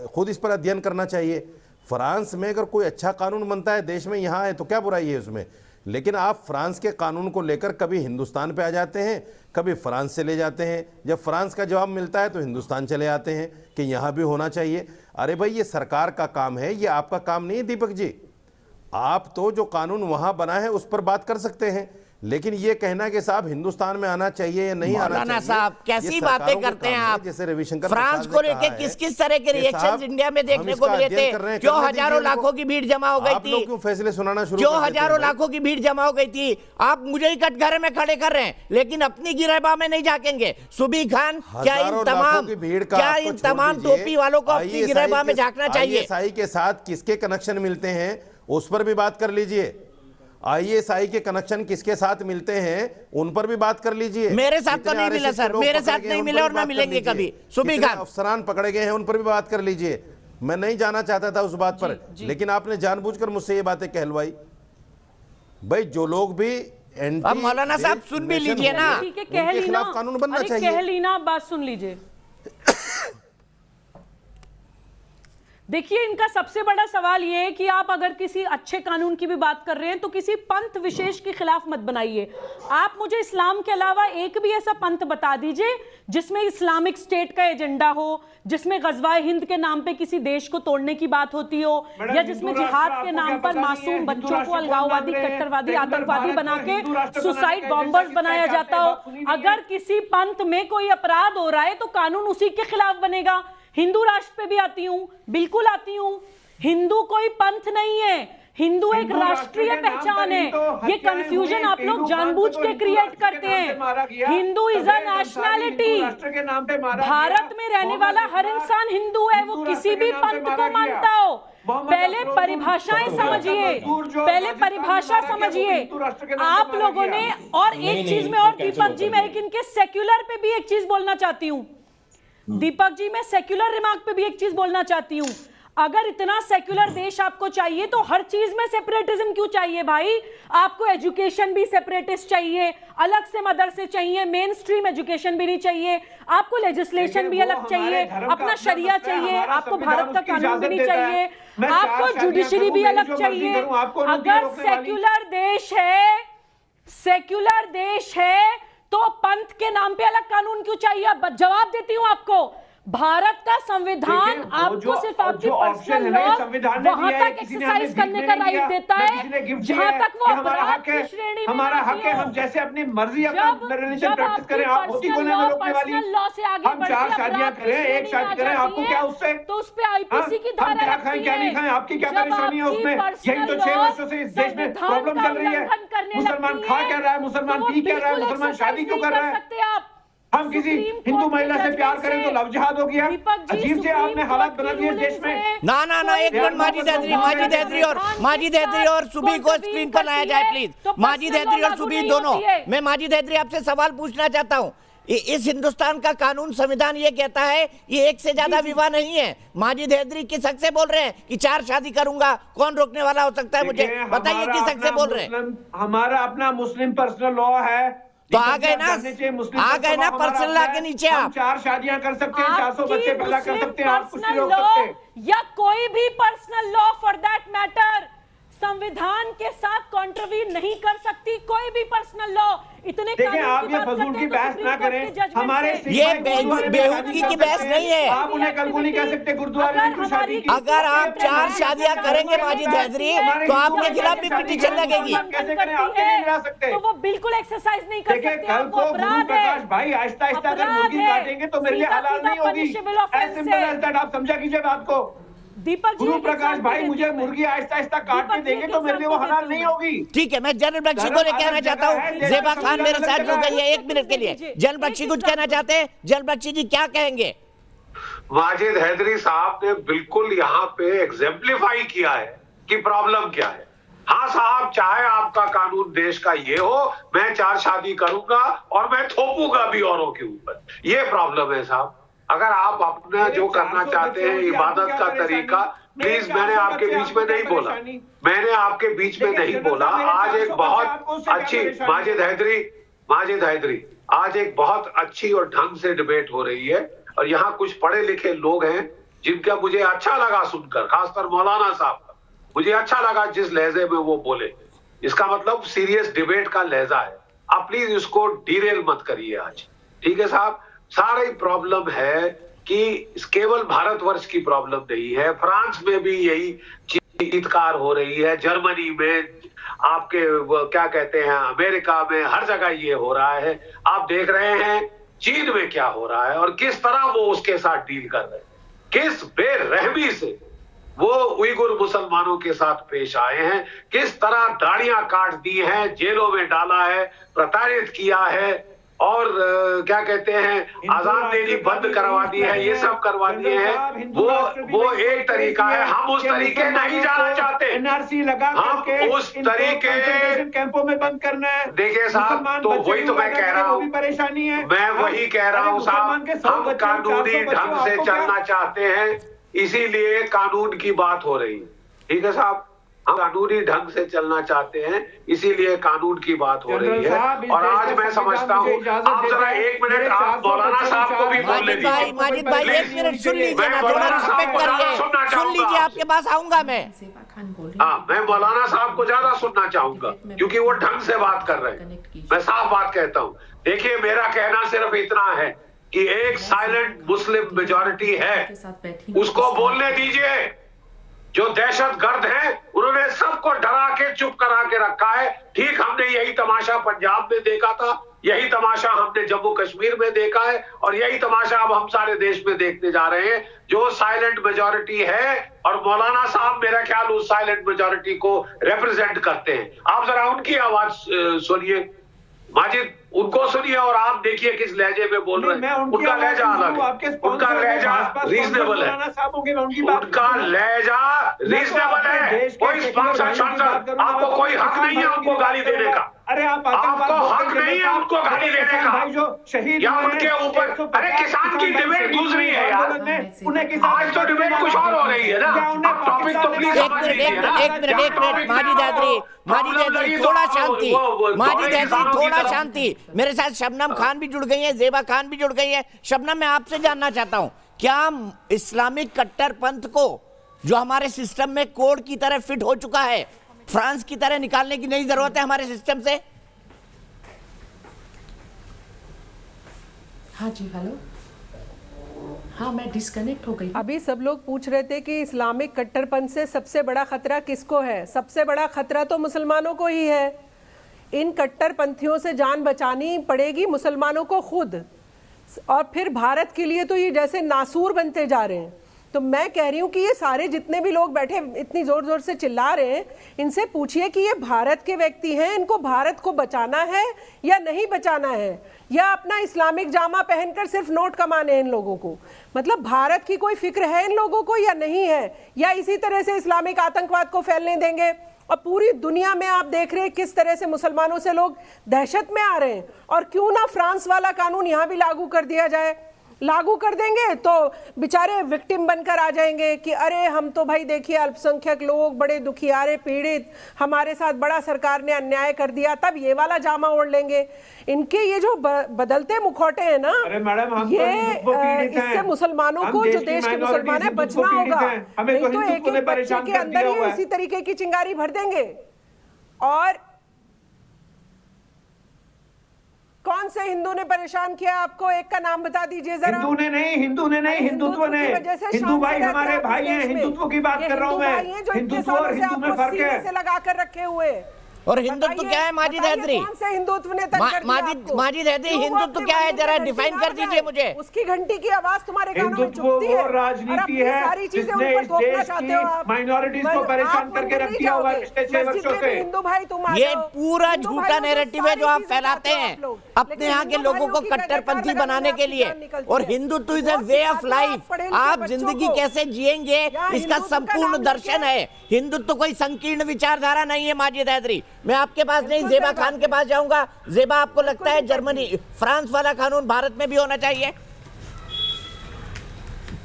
खुद इस पर अध्ययन करना चाहिए। फ्रांस में अगर कोई अच्छा कानून बनता है देश में, यहाँ है तो क्या बुराई है उसमें? लेकिन आप फ्रांस के कानून को लेकर कभी हिंदुस्तान पे आ जाते हैं, कभी फ्रांस से ले जाते हैं। जब फ्रांस का जवाब मिलता है तो हिंदुस्तान चले आते हैं कि यहाँ भी होना चाहिए। अरे भाई, ये सरकार का काम है, ये आपका काम नहीं है दीपक जी। आप तो जो कानून वहाँ बना है उस पर बात कर सकते हैं, लेकिन ये कहना कि साहब हिंदुस्तान में आना चाहिए या नहीं आना चाहिए, साहब कैसी बातें करते हैं आप? जैसे रविशंकर फ्रांस को लेके किस किस तरह के रिएक्शंस इंडिया में देखने को मिले थे? क्यों हजारों लाखों की भीड़ जमा हो गई थी? क्यों फैसले सुनाना शुरू? क्यों हजारों लाखों की भीड़ जमा हो गई थी? आप मुझे ही कटघरे में खड़े कर रहे हैं, लेकिन अपनी गिरहबा में नहीं झांकेंगे। सुबी खान, क्या इन तमाम टोपी वालों को अपनी गिरहबा में झांकना चाहिए? आईएसआई के साथ किसके कनेक्शन मिलते हैं उस पर भी बात कर लीजिए। आईएसआई के कनेक्शन किसके साथ मिलते हैं उन पर भी बात कर लीजिए। मेरे साथ तो नहीं मिला सर, मेरे साथ नहीं मिले और ना मिलेंगे कभी। सुबी खान, अफसरान पकड़े गए हैं उन पर भी बात कर लीजिए। मैं नहीं जाना चाहता था उस बात पर, लेकिन आपने जानबूझकर मुझसे ये बातें कहलवाई। भाई जो लोग भी अब मौलाना साहब सुन भी लीजिए ना, उनके खिलाफ कानून बनना चाहिए। कह ली ना, बात सुन लीजिए। देखिए, इनका सबसे बड़ा सवाल यह है कि आप अगर किसी अच्छे कानून की भी बात कर रहे हैं तो किसी पंथ विशेष के खिलाफ मत बनाइए। आप मुझे इस्लाम के अलावा एक भी ऐसा पंथ बता दीजिए जिसमें इस्लामिक स्टेट का एजेंडा हो, जिसमें गजवाए हिंद के नाम पे किसी देश को तोड़ने की बात होती हो, या जिसमें जिहाद के नाम पर मासूम बच्चों को अलगाववादी, कट्टरवादी, आतंकवादी बना के सुसाइड बॉम्बर्स बनाया जाता हो। अगर किसी पंथ में कोई अपराध हो रहा है तो कानून उसी के खिलाफ बनेगा। हिंदू राष्ट्र पे भी आती हूं, बिल्कुल आती हूं। हिंदू कोई पंथ नहीं है, हिंदू एक राष्ट्रीय पहचान है। ये कंफ्यूजन आप लोग जानबूझ के क्रिएट करते हैं। Hindu is a nationality. Bharat में रहने वाला हर इंसान हिंदू है, वो किसी भी पंथ को मानता हो। पहले परिभाषाएं समझिए, पहले परिभाषा समझिए आप लोगों ने। और एक चीज में और दीपक जी, मैं एक इनके सेक्युलर पे भी एक चीज बोलना चाहती हूँ। दीपक जी, मैं सेक्युलर रिमार्क पे भी एक चीज बोलना चाहती हूं। अगर इतना सेक्युलर देश आपको चाहिए तो हर चीज में सेपरेटिज्म क्यों चाहिए भाई? आपको एजुकेशन भी सेपरेटिस्ट चाहिए, अलग से मदरसे चाहिए, मेन स्ट्रीम एजुकेशन भी नहीं चाहिए, आपको लेजिस्लेशन भी अलग चाहिए, अपना शरिया चाहिए, आपको भारत का कानून भी नहीं चाहिए, आपको जुडिशरी भी अलग चाहिए। अगर सेक्युलर देश है तो पंथ के नाम पे अलग कानून क्यों चाहिए? जवाब देती हूं आपको। भारत का संविधान आपको सिर्फ आपकी पर्सनल लॉ वहां तक एक्सरसाइज करने का राइट देता है जहां तक वो अपराध की श्रेणी में हमारा हक है। हम जैसे अपनी मर्जी अपना रिलीजन प्रैक्टिस करें, आप होती को नहीं रोकने वाली। हम 4 शादियां करें, एक शादी करें, आपको क्या उससे? तो उस पे आईपीसी की धारा क्या खाएं क्या नहीं खाएं, आपकी क्या परेशानी है उसमें? यही तो 6 वर्षों से इस देश में प्रॉब्लम चल रही है। मुसलमान खा क्या रहा है, मुसलमान पी क्या रहा है, मुसलमान शादी क्यों कर रहा है? हम किसी हिंदू महिला से प्यार करें तो लव जिहाद हो गया। अजीब से आपने हालात बना दिए देश में। ना एक मिनट, माजिद हैदरी और सुबी को स्क्रीन पर लाया जाए प्लीज। माजिद हैदरी और सुबी दोनों। मैं माजिद हैदरी आपसे सवाल पूछना चाहता हूँ। इस हिंदुस्तान का कानून, संविधान ये कहता है ये एक से ज्यादा विवाह नहीं है। माजिद हैदरी किस हक से बोल रहे हैं कि 4 शादी करूंगा? कौन रोकने वाला हो सकता है? मुझे बताइए किस हक से बोल रहे हैं? हमारा अपना मुस्लिम पर्सनल लॉ है, तो आ गए ना पर्सनल लॉ के नीचे। आप 4 शादियां कर सकते हैं, 400 बच्चे पैदा कर सकते हैं, आप कुछ नहीं रोक सकते। या कोई भी personal law for that matter, संविधान के साथ कॉन्ट्रवीन नहीं कर सकती कोई भी पर्सनल लॉ। इतने देखिए, आप ये फजूल की बहस ना करें। हमारे ये बेहूदगी की बहस नहीं है। आप उन्हें कल को नहीं कह सकते गुरुद्वारे में शादी की। अगर आप 4 शादियां करेंगे माजिद हैदरी तो आपके खिलाफ भी पिटीशन लगेगी। कैसे करें? आप नहीं मिला सकते। तो वो बिल्कुल एक्सरसाइज नहीं कर देखिए, सकते। कल को गुरु प्रकाश भाई आहिस्ता आहिस्ता अगर मुर्गी काटेंगे तो मेरे लिए हलाल नहीं होगी। As simple as that. आप समझा कीजिए बात को। दीपक जी, गुरु प्रकाश भाई मुझे मुर्गी आहिस्ता आहिस्ता काट के देंगे तो मेरे लिए वो हलाल नहीं होगी। ठीक है, मैं जनरल बख्शी को कहना चाहता हूँ। ज़ेबा खान मेरे साथ जुड़ गई है 1 मिनट के लिए। जनरल बख्शी कुछ कहना चाहते हैं? जनरल बख्शी जी क्या कहेंगे? माजिद हैदरी साहब ने बिल्कुल यहाँ पे एग्जेम्पलीफाई किया है कि प्रॉब्लम क्या है। हाँ साहब, चाहे आपका कानून देश का ये हो, मैं 4 शादी करूंगा और मैं थोपूंगा भी औरों के ऊपर, ये प्रॉब्लम है साहब। अगर आप अपना जो करना चाहते हैं इबादत का तरीका, प्लीज, मैंने आपके बीच में नहीं बोला, मैंने आपके बीच में नहीं बोला। आज एक बहुत अच्छी माजिद हैदरी आज एक बहुत अच्छी और ढंग से डिबेट हो रही है और यहाँ कुछ पढ़े लिखे लोग हैं जिनका मुझे अच्छा लगा सुनकर, खासकर मौलाना साहब का मुझे अच्छा लगा जिस लहजे में वो बोले। इसका मतलब सीरियस डिबेट का लहजा है। आप प्लीज इसको डीरेल मत करिए आज, ठीक है साहब। सारी प्रॉब्लम है कि केवल भारतवर्ष की प्रॉब्लम नहीं है, फ्रांस में भी यही चीत्कार हो रही है, जर्मनी में, आपके क्या कहते हैं, अमेरिका में, हर जगह ये हो रहा है। आप देख रहे हैं चीन में क्या हो रहा है और किस तरह वो उसके साथ डील कर रहे हैं, किस बेरहमी से वो उइगुर मुसलमानों के साथ पेश आए हैं, किस तरह दाढ़ियां काट दी हैं, जेलों में डाला है, प्रताड़ित किया है और क्या कहते हैं, आजाद देनी बंद करवा दी है, ये सब करवा दिए हैं। वो एक तरीका है। हम उस तरीके नहीं जाना चाहते। एनआरसी लगा हम उस तरीके कैंपों में बंद करना है। देखिए साहब, तो वही तो मैं कह रहा हूँ, परेशानी है। मैं वही कह रहा हूँ साहब, हम कानूनी ढंग से चलना चाहते हैं, इसीलिए कानून की बात हो रही है, ठीक है साहब। हम कानूनी ढंग से चलना चाहते हैं, इसीलिए कानून की बात हो रही है। और आज मैं समझता हूँ, आप जरा 1 मिनट, आप मौलाना साहब को भी बोलने दीजिए। माजिद भाई 1 मिनट सुन लीजिए ना, थोड़ा रिस्पेक्ट करिए। सुन लीजिए, आपके पास आऊंगा मैं। हाँ, मैं मौलाना साहब को ज्यादा सुनना चाहूंगा क्योंकि वो ढंग से बात कर रहे हैं। मैं साफ बात कहता हूँ। देखिए, मेरा कहना सिर्फ इतना है कि एक साइलेंट मुस्लिम मेजॉरिटी है, उसको बोलने दीजिए। जो दहशतगर्द हैं, उन्होंने सबको डरा के चुप करा के रखा है। ठीक, हमने यही तमाशा पंजाब में देखा था, यही तमाशा हमने जम्मू कश्मीर में देखा है और यही तमाशा अब हम सारे देश में देखने जा रहे हैं। जो साइलेंट मेजॉरिटी है, और मौलाना साहब मेरा ख्याल उस साइलेंट मेजॉरिटी को रिप्रेजेंट करते हैं। आप जरा उनकी आवाज सुनिए माजिद, उनको सुनिए और आप देखिए किस लहजे में बोल रहे हैं। उनका लहजा अलग है, उनका लहजा रीजनेबल है, उनका लहजा रीजनेबल है। कोई स्पॉन्सर, आपको कोई हक नहीं है उनको गाली देने का। अरे आपको हक नहीं है उनको गाली देने का या उनके ऊपर। अरे किसान की डिबेट दूसरी है यार, आज तो डिबेट कुछ और हो रही है ना। टॉपिक तो प्लीज एक मिनट माजिद हैदरी थोड़ा शांति, माजिद हैदरी थोड़ा शांति। मेरे साथ शबनम खान भी जुड़ गई है, ज़ेबा खान भी जुड़ गई है। शबनम, मैं आपसे जानना चाहता हूं, क्या इस्लामिक कट्टरपंथ को जो हमारे सिस्टम में कोड की तरह फिट हो चुका है, फ्रांस की तरह निकालने की नई जरूरत है हमारे सिस्टम से? हाँ जी, हेलो। हाँ, मैं डिस्कनेक्ट हो गई। अभी सब लोग पूछ रहे थे कि इस्लामिक कट्टरपंथ से सबसे बड़ा खतरा किसको है? सबसे बड़ा खतरा तो मुसलमानों को ही है। इन कट्टरपंथियों से जान बचानी पड़ेगी मुसलमानों को खुद, और फिर भारत के लिए तो ये जैसे नासूर बनते जा रहे हैं। तो मैं कह रही हूँ कि ये सारे जितने भी लोग बैठे इतनी जोर जोर से चिल्ला रहे हैं, इनसे पूछिए कि ये भारत के व्यक्ति हैं, इनको भारत को बचाना है या नहीं बचाना है, या अपना इस्लामिक जामा पहनकर सिर्फ नोट कमाने हैं इन लोगों को। मतलब भारत की कोई फिक्र है इन लोगों को या नहीं है, या इसी तरह से इस्लामिक आतंकवाद को फैलने देंगे। और पूरी दुनिया में आप देख रहे हैं किस तरह से मुसलमानों से लोग दहशत में आ रहे हैं। और क्यों ना फ्रांस वाला कानून यहाँ भी लागू कर दिया जाए। लागू कर देंगे तो बेचारे विक्टिम बनकर आ जाएंगे कि अरे हम तो भाई देखिए अल्पसंख्यक लोग बड़े दुखियारे पीड़ित, हमारे साथ बड़ा सरकार ने अन्याय कर दिया, तब ये वाला जामा ओढ़ लेंगे। इनके ये जो बदलते मुखौटे हैं ना, अरे मैडम हम ये तो इससे मुसलमानों को, जो देश के मुसलमान है, बचना होगा। नहीं तो एक एक बच्चे के अंदर ही इसी तरीके की चिंगारी भर देंगे। और कौन से हिंदू ने परेशान किया आपको? एक का नाम बता दीजिए जरा। हिंदू ने नहीं, हिंदुत्व ने। हिंदू भाई हमारे भाई हैं, हिंदुत्व की बात कर रहा हूं मैं। हिंदुत्व और हिंदू में फर्क है। से लगा कर रखे हुए। और हिंदुत्व क्या है माजिद हैदरी? कौन से हिंदुत्व ने तंग कर दिया आपको? माजिद हैदरी, हिंदुत्व क्या है जरा डिफाइन कर दीजिए मुझे। उसकी घंटी की आवाज तुम्हारे कानों में हिंदुत्व चुभती है। वो राजनीति है सारी चीजें जिसने ऊपर इस थोपना देश चाहते हो की आप। माइनॉरिटीज को परेशान करके रख दिया हुआ पिछले 6 वर्षों से। हिंदू भाई तुम आ ये जाओ। पूरा झूठा नैरेटिव है जो आप फैलाते हैं अपने यहाँ के लोगों को कट्टरपंथी बनाने के लिए। और Hindutva is a way of life. आप जिंदगी कैसे जिएंगे इसका संपूर्ण दर्शन है। हिंदुत्व कोई संकीर्ण विचारधारा नहीं है माजिद हैदरी। मैं आपके पास नहीं, ज़ेबा खान के पास जाऊंगा। ज़ेबा, आपको लगता है जर्मनी फ्रांस वाला कानून भारत में भी होना चाहिए?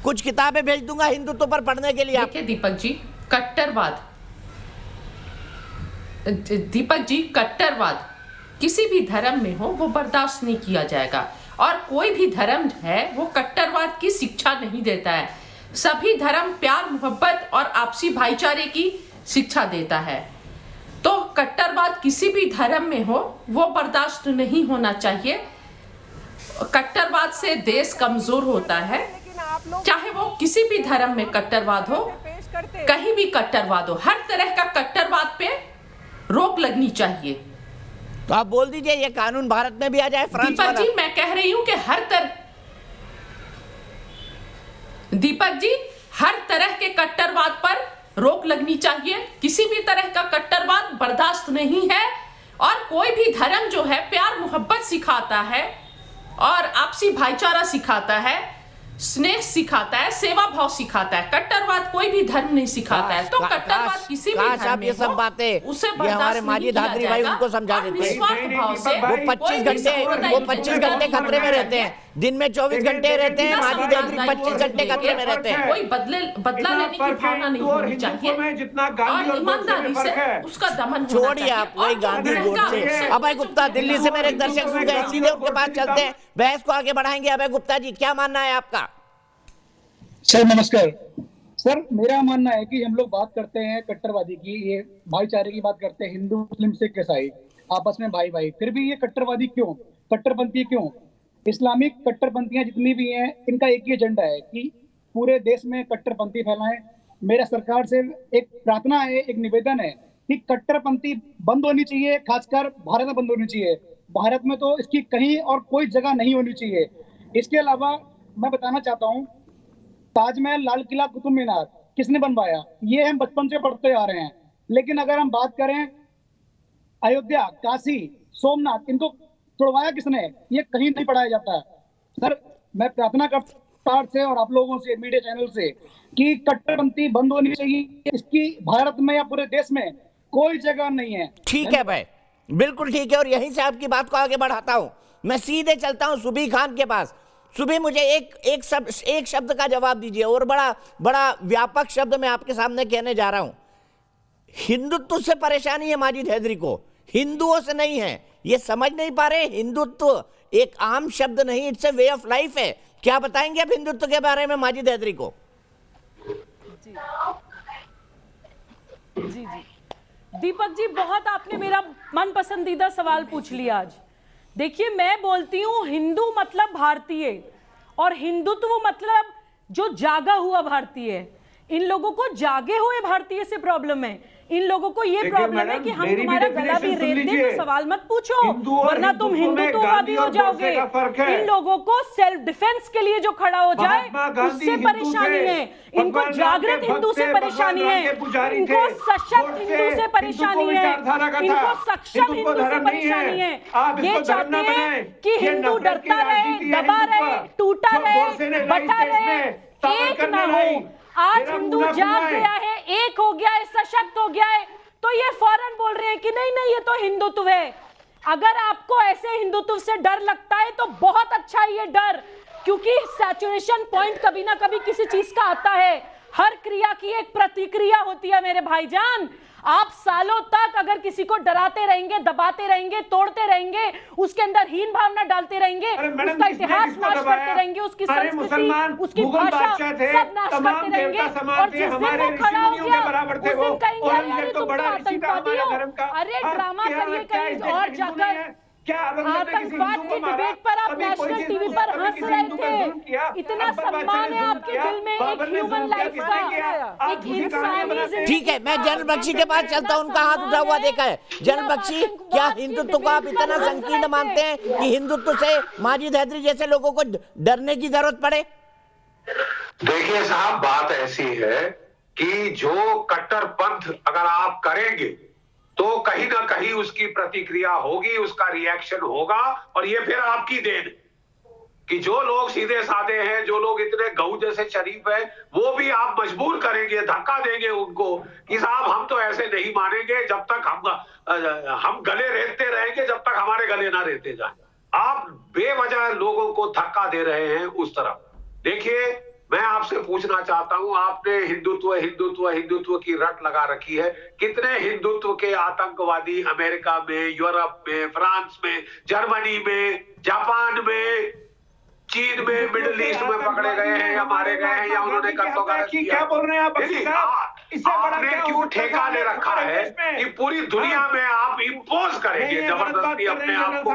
कुछ किताबें भेज दूंगा हिंदुत्व पर पढ़ने के लिए। देखिए दीपक जी, कट्टरवाद, दीपक जी कट्टरवाद किसी भी धर्म में हो वो बर्दाश्त नहीं किया जाएगा। और कोई भी धर्म है वो कट्टरवाद की शिक्षा नहीं देता है। सभी धर्म प्यार, मोहब्बत और आपसी भाईचारे की शिक्षा देता है। तो कट्टरवाद किसी भी धर्म में हो वो बर्दाश्त नहीं होना चाहिए। कट्टरवाद से देश कमजोर होता है। चाहे वो किसी भी धर्म में कट्टरवाद हो, कहीं भी कट्टरवाद हो, हर तरह का कट्टरवाद पे रोक लगनी चाहिए। तो आप बोल दीजिए ये कानून भारत में भी आ जाए, फ्रांस वाला। दीपक जी, मैं कह रही हूं कि हर तरह के कट्टरवाद पर रोक लगनी चाहिए। किसी भी तरह का कट्टरवाद बर्दाश्त नहीं है। और कोई भी धर्म जो है प्यार मोहब्बत सिखाता है और आपसी भाईचारा सिखाता है, स्नेह सिखाता है, सेवा भाव सिखाता है। कट्टरवाद कोई भी धर्म नहीं सिखाता है। तो कट्टरवाद किसी भी धर्म में ये सब बातें उसे हमारे माजिद हैदरी भाई उनको समझा देते हैं। वो 25 घंटे खतरे में रहते हैं। दिन में 24 घंटे रहते हैं, माजिद हैदरी 25 घंटे खतरे में रहते हैं। कोई बदला लेने की भावना नहीं होनी चाहिए और ईमानदारी से उसका दमन छोड़िए आप वही गांधी गोड से। अभय गुप्ता दिल्ली से मेरे दर्शक सुन गए, सीधे उनके पास चलते हैं, बहस को आगे बढ़ाएंगे। अभय गुप्ता जी, क्या मानना है आपका? सर नमस्कार। सर मेरा मानना है कि हम लोग बात करते हैं कट्टरवादी की, ये भाईचारे की बात करते हैं, हिंदू मुस्लिम सिख ईसाई आपस में भाई भाई, फिर भी ये कट्टरवादी क्यों, कट्टरपंथी क्यों? इस्लामिक कट्टरपंथियां जितनी भी हैं इनका एक ही एजेंडा है कि पूरे देश में कट्टरपंथी फैलाएं। मेरा सरकार से एक प्रार्थना है, एक निवेदन है कि कट्टरपंथी बंद होनी चाहिए, खासकर भारत में बंद होनी चाहिए। भारत में तो इसकी कहीं और कोई जगह नहीं होनी चाहिए। इसके अलावा मैं बताना चाहता हूँ, ताजमहल, लाल किला, कुतुब मीनार किसने बनवाया? ये हम बचपन से पढ़ते आ रहे हैं। लेकिन अगर हम बात करें अयोध्या, काशी, सोमनाथ, इनको तोड़वाया किसने? ये कहीं नहीं पढ़ाया जाता है। सर मैं प्रार्थना करता से और आप लोगों से, मीडिया चैनल से, कि कट्टरपंथी बंद होनी चाहिए। इसकी भारत में या पूरे देश में कोई जगह नहीं है। ठीक है भाई, बिल्कुल ठीक है। और यहीं से आपकी बात को आगे बढ़ाता हूं। मैं सीधे चलता हूं सुबी खान के पास। सुबह मुझे एक शब्द का जवाब दीजिए, और बड़ा व्यापक शब्द मैं आपके सामने कहने जा रहा हूं। हिंदुत्व से परेशानी है माजिद हैदरी को, हिंदुओं से नहीं है। ये समझ नहीं पा रहे, हिंदुत्व एक आम शब्द नहीं, it's a way of life है। क्या बताएंगे आप हिंदुत्व के बारे में माजिद हैदरी को? जी दीपक जी, बहुत आपने मेरा मन पसंदीदा सवाल पूछ लिया आज। देखिए, मैं बोलती हूं हिंदू मतलब भारतीय, और हिंदुत्व मतलब जो जागा हुआ भारतीय। इन लोगों को जागे हुए भारतीय से प्रॉब्लम है। इन लोगों को ये प्रॉब्लम है कि हम तुम्हारा गला भी रेत दें तो सवाल मत पूछो, वरना तुम हिंदुत्ववादी हो जाओगे। इन लोगों को सेल्फ डिफेंस के लिए जो खड़ा हो जाए उससे परेशानी है। इनको जागृत हिंदू से परेशानी है, इनको सशक्त हिंदू से परेशानी है, इनको सक्षम हिंदू से परेशानी है। ये चाहते हैं कि हिंदू डरता रहे, दबा रहे, टूटा रहे, बटा रहे, एक ना हो। आज हिंदू जाग गया है, एक हो गया है, सशक्त हो गया है, तो ये फौरन बोल रहे हैं कि नहीं नहीं ये तो हिंदुत्व है। अगर आपको ऐसे हिंदुत्व से डर लगता है तो बहुत अच्छा है ये डर, क्योंकि सैचुरेशन पॉइंट कभी ना कभी किसी चीज का आता है। हर क्रिया की एक प्रतिक्रिया होती है मेरे भाईजान। आप सालों तक अगर किसी को डराते रहेंगे, दबाते रहेंगे, तोड़ते रहेंगे, उसके अंदर हीन भावना डालते रहेंगे, उसका इतिहास नाश करते रहेंगे, उसकी संस्कृति, उसकी भाषा सब नाश करते रहेंगे, और जिस दिन वो खड़ा हो गया उस दिन कहेंगे अरे तुम तो आतंकवादी हो। अरे ड्रामा करिए कहीं और जाकर। आतंकवाद की डिबेट पर आप नेशनल टीवी पर हंस रहे थे। इतना सम्मान है आपके दिल में एक ह्यूमन लाइफ का, एक इंसानी। ठीक है, मैं जनरल बख्शी के पास चलता हूं, उनका हाथ उठा हुआ देखा है। जनरल बख्शी, क्या हिंदुत्व को आप इतना संकीर्ण मानते हैं कि हिंदुत्व से माजिद हैदरी जैसे लोगों को डरने की जरूरत पड़े? देखिए साहब, बात ऐसी है कि जो कट्टरपंथ अगर आप करेंगे तो कहीं ना कहीं उसकी प्रतिक्रिया होगी, उसका रिएक्शन होगा, और ये फिर आपकी देन कि जो लोग सीधे साधे हैं, जो लोग इतने गऊ जैसे शरीफ हैं, वो भी आप मजबूर करेंगे, धक्का देंगे उनको कि साहब हम तो ऐसे नहीं मानेंगे जब तक हम गले रेतते रहेंगे, जब तक हमारे गले ना रेते जाए। आप बेवजह लोगों को धक्का दे रहे हैं उस तरफ। देखिए, मैं आपसे पूछना चाहता हूं, आपने हिंदुत्व हिंदुत्व हिंदुत्व की रट लगा रखी है। कितने हिंदुत्व के आतंकवादी अमेरिका में, यूरोप में, फ्रांस में, जर्मनी में, जापान में, चीन में, मिडिल ईस्ट में पकड़े गए हैं या मारे गए हैं या उन्होंने क्या बोल रहे हैं आप? आपने क्यों ठेका ले रखा है कि पूरी दुनिया में आप इम्पोज करेंगे जबरदस्ती अपने आप को?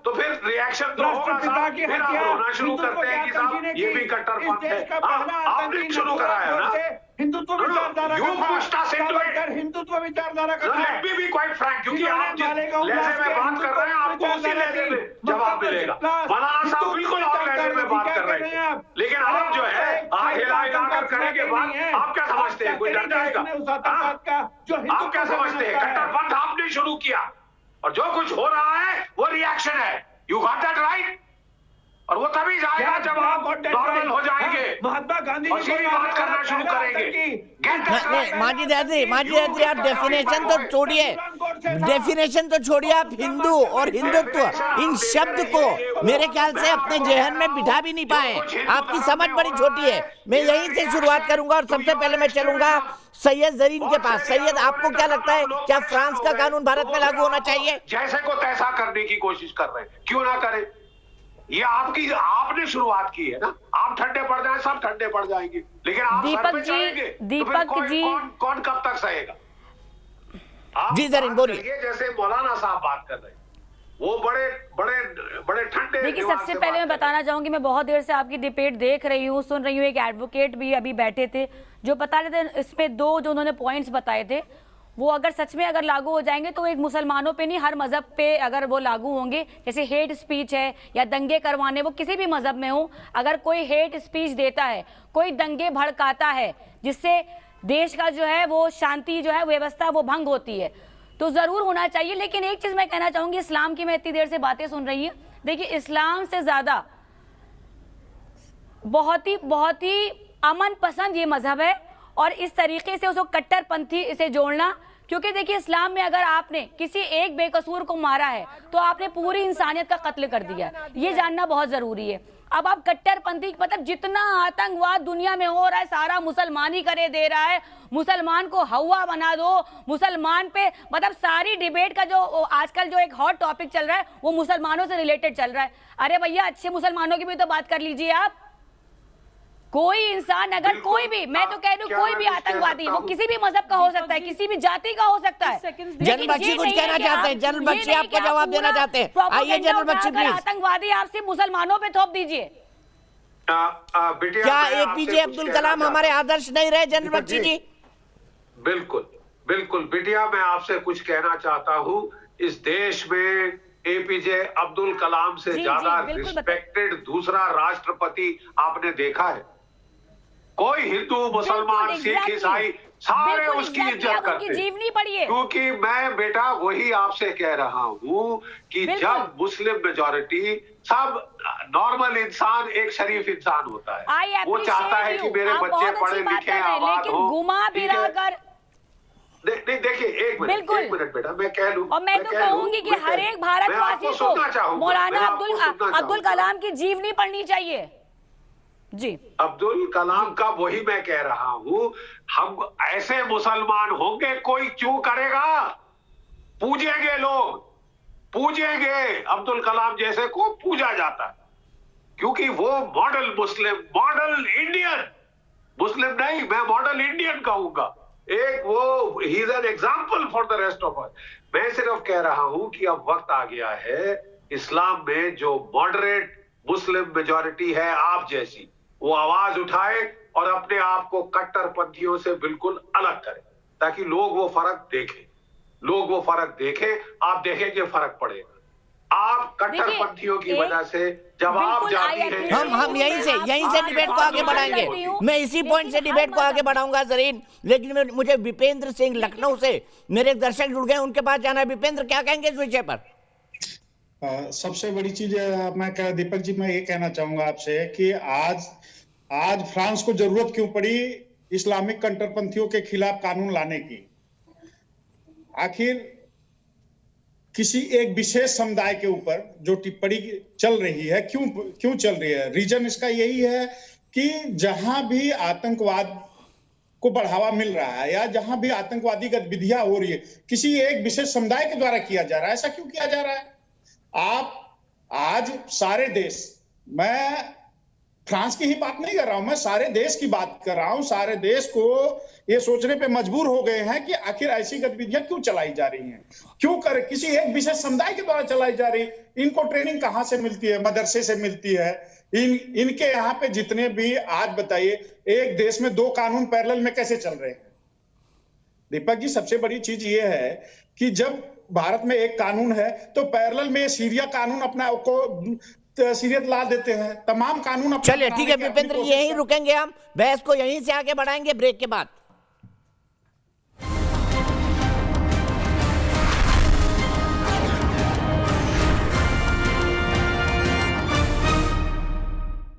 तो फिर रिएक्शन तो होगा, फिर आप रोना शुरू करते हैं कि साहब ये भी कट्टरपंथ है। आपने शुरू कराया ना हिंदुत्व विचारधारा हिंदुत्व विचारधारा का क्योंकि आप जिस लहजे में बात कर रहे हैं आपको उसी लहजे में जवाब मिलेगा। मौलाना साहब बिल्कुल आप लहजे में बात कर रहे हैं, लेकिन आप जो है आप हिला करेंगे बात। आप क्या समझते हैं कोई डर जाएगा? आप क्या समझते हैं? कट्टरपंथ आपने शुरू किया और जो कुछ हो रहा है वो रिएक्शन है। You got that right? और वो तभी जाएगा जब आप नॉर्मल हो जाएंगे, महात्मा गांधी और सीधी बात करना शुरू करेंगे। माजिद हैदरी, आप डेफिनेशन तो छोड़िए, आप हिंदू और हिंदुत्व इन शब्द को मेरे ख्याल से अपने जहन में बिठा भी नहीं पाए। आपकी समझ बड़ी छोटी है। मैं यहीं से शुरुआत करूंगा और सबसे पहले मैं चलूंगा सैयद जरीन के पास। सैयद, आपको क्या लगता है, क्या फ्रांस का कानून भारत में लागू होना चाहिए? जैसे को तैसा करने की कोशिश कर रहे हैं, क्यों ना करें? ये आपने शुरुआत की है ना। आप ठंडे पड़ जाए, सब ठंडे पड़ जाएंगे, लेकिन आप सर पे चढ़ेंगे तो फिर कौन कब तक सहेगा? जी जरीन बोलिए। जैसे मौलाना साहब बात कर रहे हैं, वो बड़े ठंडे। देखिए, सबसे पहले मैं बताना चाहूंगी, मैं बहुत देर से आपकी डिबेट देख रही हूँ, सुन रही हूँ। एक एडवोकेट भी अभी बैठे थे जो बता रहे थे, इसमें दो जो उन्होंने पॉइंट्स बताए थे वो अगर सच में अगर लागू हो जाएंगे तो एक मुसलमानों पे नहीं, हर मजहब पे अगर वो लागू होंगे। जैसे हेट स्पीच है या दंगे करवाने, वो किसी भी मजहब में हो, अगर कोई हेट स्पीच देता है, कोई दंगे भड़काता है जिससे देश का जो है वो शांति जो है व्यवस्था वो भंग होती है, तो जरूर होना चाहिए। लेकिन एक चीज मैं कहना चाहूंगी, इस्लाम की मैं इतनी देर से बातें सुन रही हूँ, देखिए इस्लाम से ज्यादा बहुत ही अमन पसंद ये मजहब है, और इस तरीके से उसको कट्टरपंथी इसे जोड़ना, क्योंकि देखिए इस्लाम में अगर आपने किसी एक बेकसूर को मारा है तो आपने पूरी इंसानियत का कत्ल कर दिया। ये जानना बहुत जरूरी है। अब आप कट्टरपंथी मतलब जितना आतंकवाद दुनिया में हो रहा है सारा मुसलमान ही करे दे रहा है। मुसलमान को हवा बना दो, मुसलमान पे मतलब सारी डिबेट का जो आजकल जो एक हॉट टॉपिक चल रहा है वो मुसलमानों से रिलेटेड चल रहा है। अरे भैया, अच्छे मुसलमानों की भी तो बात कर लीजिए आप। कोई इंसान अगर कोई भी, मैं तो कह दूं कोई भी आतंकवादी, वो किसी भी मजहब का हो सकता है, किसी भी जाति का हो सकता है। जनरल बख्शी कुछ कहना चाहते हैं? जनरल बख्शी आपको जवाब देना चाहते हैं? आइए जनरल बख्शी प्लीज। आतंकवादी आप सिर्फ मुसलमानों पे थोप दीजिए। क्या एपीजे अब्दुल कलाम हमारे आदर्श नहीं रहे जनरल बख्शी जी? बिल्कुल बिल्कुल बिटिया, मैं आपसे कुछ कहना चाहता हूँ। इस देश में एपीजे अब्दुल कलाम से ज्यादा रिस्पेक्टेड दूसरा राष्ट्रपति आपने देखा है? कोई हिंदू, मुसलमान, सिख, ईसाई सारे उसकी इज्जत करते हैं। क्योंकि मैं बेटा वही आपसे कह रहा हूँ कि जब मुस्लिम मेजॉरिटी, सब नॉर्मल इंसान एक शरीफ इंसान होता है, वो चाहता है कि मेरे बच्चे पढ़े लिखे आबाद हो। नहीं, देखिए एक मिनट बेटा, मैं कह लूं, और मैं तो कहूंगी कि हर एक भारतवासी को मौलाना अब्दुल कलाम की जीवनी पढ़नी चाहिए। जी अब्दुल कलाम का वही मैं कह रहा हूं, हम ऐसे मुसलमान होंगे, कोई क्यों करेगा? पूजेंगे लोग, पूजेंगे, अब्दुल कलाम जैसे को पूजा जाता है, क्योंकि वो मॉडल मुस्लिम, मॉडल इंडियन, मुस्लिम नहीं, मैं मॉडल इंडियन कहूंगा। एक वो he is an example for the rest of us. मैं सिर्फ कह रहा हूं कि अब वक्त आ गया है इस्लाम में जो मॉडरेट मुस्लिम मेजॉरिटी है आप जैसी, वो आवाज उठाए और अपने आप को कट्टरपंथियों से बिल्कुल अलग करे, ताकि लोग वो फर्क देखें, लोग वो फर्क देखें। आप देखेंगे फर्क पड़ेगा। आप कट्टरपंथियों की वजह से जब आप जाती हैं, हम यहीं से डिबेट को आगे बढ़ाएंगे। मैं इसी पॉइंट से डिबेट को आगे बढ़ाऊंगा जरीन, लेकिन मुझे विपेंद्र सिंह लखनऊ से मेरे दर्शक जुड़ गए, उनके पास जाना है। विपेंद्र, क्या कहेंगे इस विषय पर? सबसे बड़ी चीज मैं दीपक जी, मैं ये कहना चाहूंगा आपसे कि आज फ्रांस को जरूरत क्यों पड़ी इस्लामिक कट्टरपंथियों के खिलाफ कानून लाने की? आखिर किसी एक विशेष समुदाय के ऊपर जो टिप्पणी चल रही है, क्यों चल रही है? रीजन इसका यही है कि जहां भी आतंकवाद को बढ़ावा मिल रहा है या जहां भी आतंकवादी गतिविधियां हो रही है, किसी एक विशेष समुदाय के द्वारा किया जा रहा है। ऐसा क्यों किया जा रहा है? आप आज सारे देश, मैं फ्रांस की ही बात नहीं कर रहा हूं, मैं सारे देश की बात कर रहा हूं, सारे देश को ये सोचने पे मजबूर हो गए हैं कि आखिर ऐसी गतिविधियां क्यों चलाई जा रही हैं, क्यों कर किसी एक विशेष समुदाय के द्वारा चलाई जा रही। इनको ट्रेनिंग कहां से मिलती है? मदरसे से मिलती है। इनके यहाँ पे जितने भी, आज बताइए, एक देश में 2 कानून पैरेलल में कैसे चल रहे हैं? दीपक जी, सबसे बड़ी चीज ये है कि जब भारत में एक कानून है तो पैरेलल में सीरिया कानून अपना को सीरियत ला देते हैं, तमाम कानून। चलिए ठीक है विपेंद्र, यहीं रुकेंगे हम, बहस को यहीं से आगे बढ़ाएंगे ब्रेक के बाद।